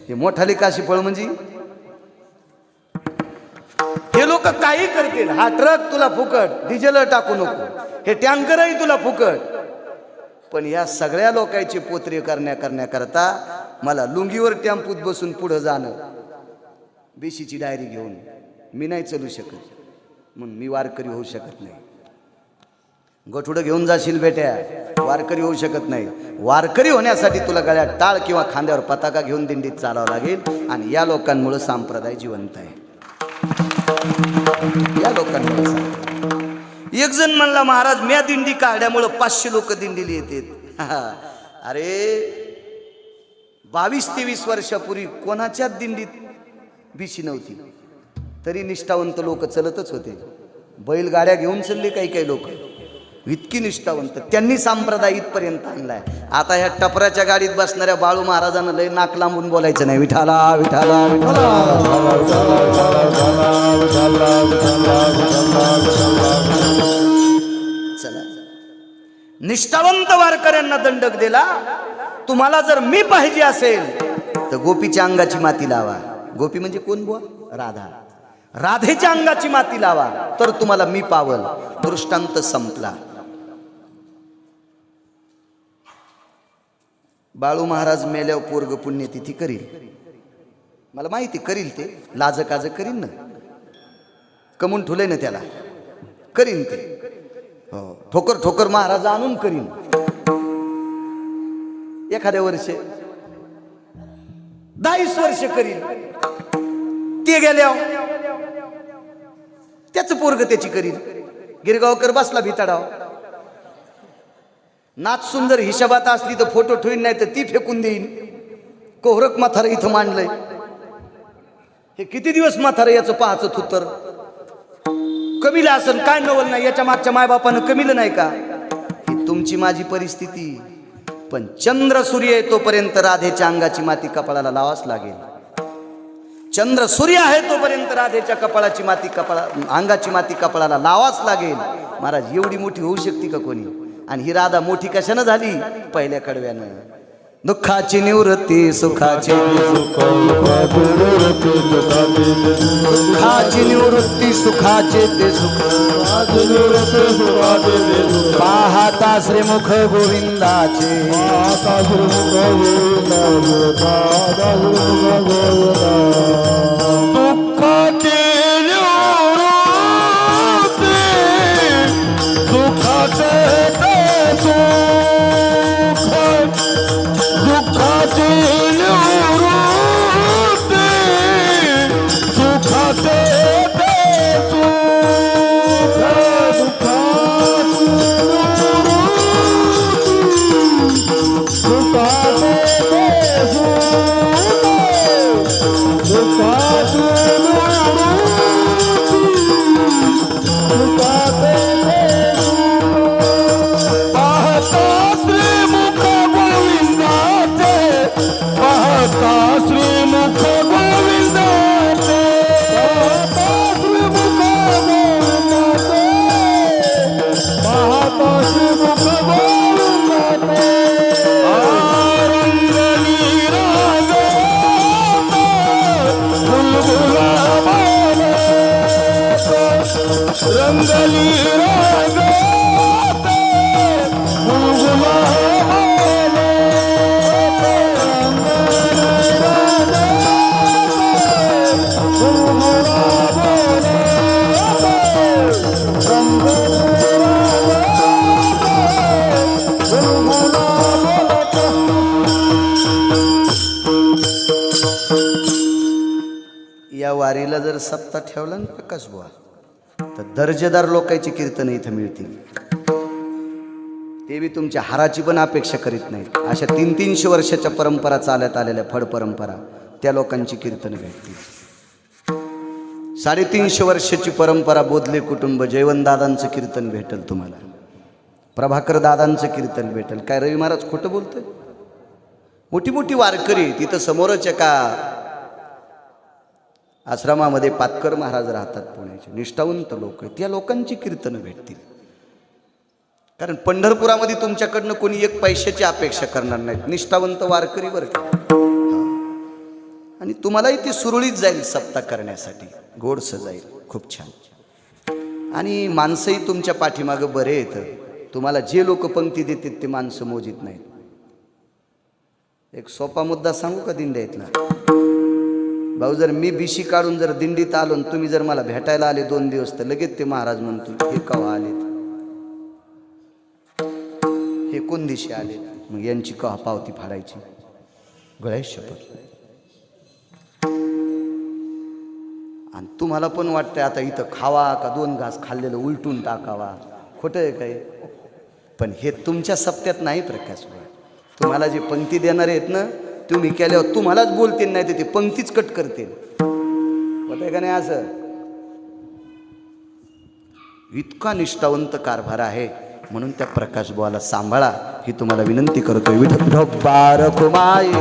हे मोठाले काशी फळ म्हणजे हे लोक काही करतील. हा ट्रक तुला फुकट, डिझेल टाकू नको, हे टँकरही तुला फुकट. पण या सगळ्या लोकांचे पोत्रे करण्याकरता मला लुंगीवर टेम्पूत बसून पुढं जाणं, बेशीची डायरी घेऊन मी नाही चालू शकत. म्हणून मी वारकरी होऊ शकत नाही. गठुडं घेऊन जाशील बेट्या, वारकरी होऊ शकत नाही. वारकरी होण्यासाठी तुला गळ्यात टाळ किंवा खांद्यावर पताका घेऊन दिंडीत चालावं लागेल. आणि या लोकांमुळे संप्रदाय जिवंत आहे. या लोकांमुळे. एक जण म्हणला, महाराज म्या दिंडी काढल्यामुळं 500 लोक दिंडीला येतात. अरे 22-23 वर्षापूर्वी कोणाच्याच दिंडीत बिशी नव्हती, तरी निष्ठावंत लोक चलतच होते. बैलगाड्या घेऊन चालले काही काही लोक. इतकी निष्ठावंत त्यांनी संप्रदाय इथपर्यंत आणलाय. आता ह्या टपऱ्याच्या गाडीत बसणाऱ्या बाळू महाराजांना लय नाक लांबून बोलायचं नाही, विठाला विठाला विठाला. चला, निष्ठावंत वारकऱ्यांना दंडक दिला. तुम्हाला जर मी पाहिजे असेल तर गोपीच्या अंगाची माती लावा. गोपी म्हणजे कोण बुवा? राधा. राधेच्या अंगाची माती लावा तर तुम्हाला मी पावल. दृष्टांत संपला. बाळू महाराज मेल्यावर पोरग पुण्यतिथी करील, मला माहिती करील. ते लाज काज करीन ना, कमून ठुले ना त्याला, करीन ते. हो, ठोकर ठोकर महाराज आणून करीन. एखाद्या वर्ष 22 वर्ष करीन. ते गेल्यावर त्याच पोरग त्याची करील. गिरगावकर बसला भिताडाव. नाच सुंदर हिशोबात असली तर फोटो ठेवीन, नाही तर ती फेकून देईन. कोहरक म्हातारं इथं मांडलंय. हे किती दिवस म्हातारं याचं पाहाचं थुतर. कमीला असन काय नवल नाही, याच्या मागच्या मायबापानं कमीलं नाही का? ही तुमची माझी परिस्थिती. पण चंद्र सूर्य आहे तोपर्यंत राधेच्या अंगाची माती कपाळाला लावाच लागेल. चंद्र सूर्य आहे तोपर्यंत राधेच्या कपाळाची माती अंगाची माती कपाळाला लावाच लागेल. महाराज, एवढी मोठी होऊ शकते का कोणी? आणि ही राधा मोठी कशानं झाली? पहिल्या कडव्यानं. दुःखाची निवृत्ती सुखाची, दुःखाची निवृत्ती सुखाचे ते सुख, पाहता श्रीमुख गोविंदाचे, दुःखाचे सुखाचे दुःखाचे निवृत्ती सुखाचे या वारीला जर सप्ताह ठेवला ना प्रकाश बुवा, तर दर्जेदार लोकांची कीर्तन इथं मिळतील. ते बी तुमच्या हाराची पण अपेक्षा करीत नाहीत. अशा 300-300 वर्षाच्या परंपरा चालत आलेल्या फड परंपरा, त्या लोकांची कीर्तन भेटतील. 350 वर्षाची परंपरा बोधले कुटुंब, जयवंतदादांचं कीर्तन भेटेल तुम्हाला, प्रभाकर दादांचं कीर्तन भेटेल. काय रवी महाराज खोटं बोलतोय? मोठी मोठी वारकरी तिथं समोरच एका आश्रमामध्ये पातकर महाराज राहतात, पुण्याचे निष्ठावंत लोक आहेत. त्या लोकांची कीर्तनं भेटतील. कारण पंढरपुरामध्ये तुमच्याकडनं कोणी एक पैशाची अपेक्षा करणार नाहीत. निष्ठावंत वारकरी बरं का. आणि तुम्हालाही ती सुरळीत जाईल सप्ताह करण्यासाठी, गोडसं जाईल. खूप छान. आणि माणसंही तुमच्या पाठीमागं बरे येतं. तुम्हाला जे लोक पंक्ती देतात ते माणसं मोजित नाहीत. एक सोपा मुद्दा सांगू का दिंड्यातला? भाऊ, जर मी बिशी काढून जर दिंडीत आलो, तुम्ही जर मला भेटायला आले 2 दिवस, तर लगेच ते महाराज म्हणतो हे कवा आलेत, हे कोण दिशी आले, मग यांची कवा पावती फाडायची. गळ्यात शपथ. आणि तुम्हाला पण वाटतंय आता इथं खावा का 2 घास खाल्लेलं उलटून टाकावा. खोटं आहे काय? पण हे तुमच्या सप्त्यात नाही प्रकाश. तुम्हाला जे पंक्ती देणारे आहेत ना, तुम्ही केल्यावर तुम्हालाच बोलतील, नाही तर ते पंक्तीच कट करतील. होतंय का नाही असं? इतका निष्ठावंत कारभार आहे. म्हणून त्या प्रकाश बुवाला सांभाळा ही तुम्हाला विनंती करतोय. विठोबा रखुमाई.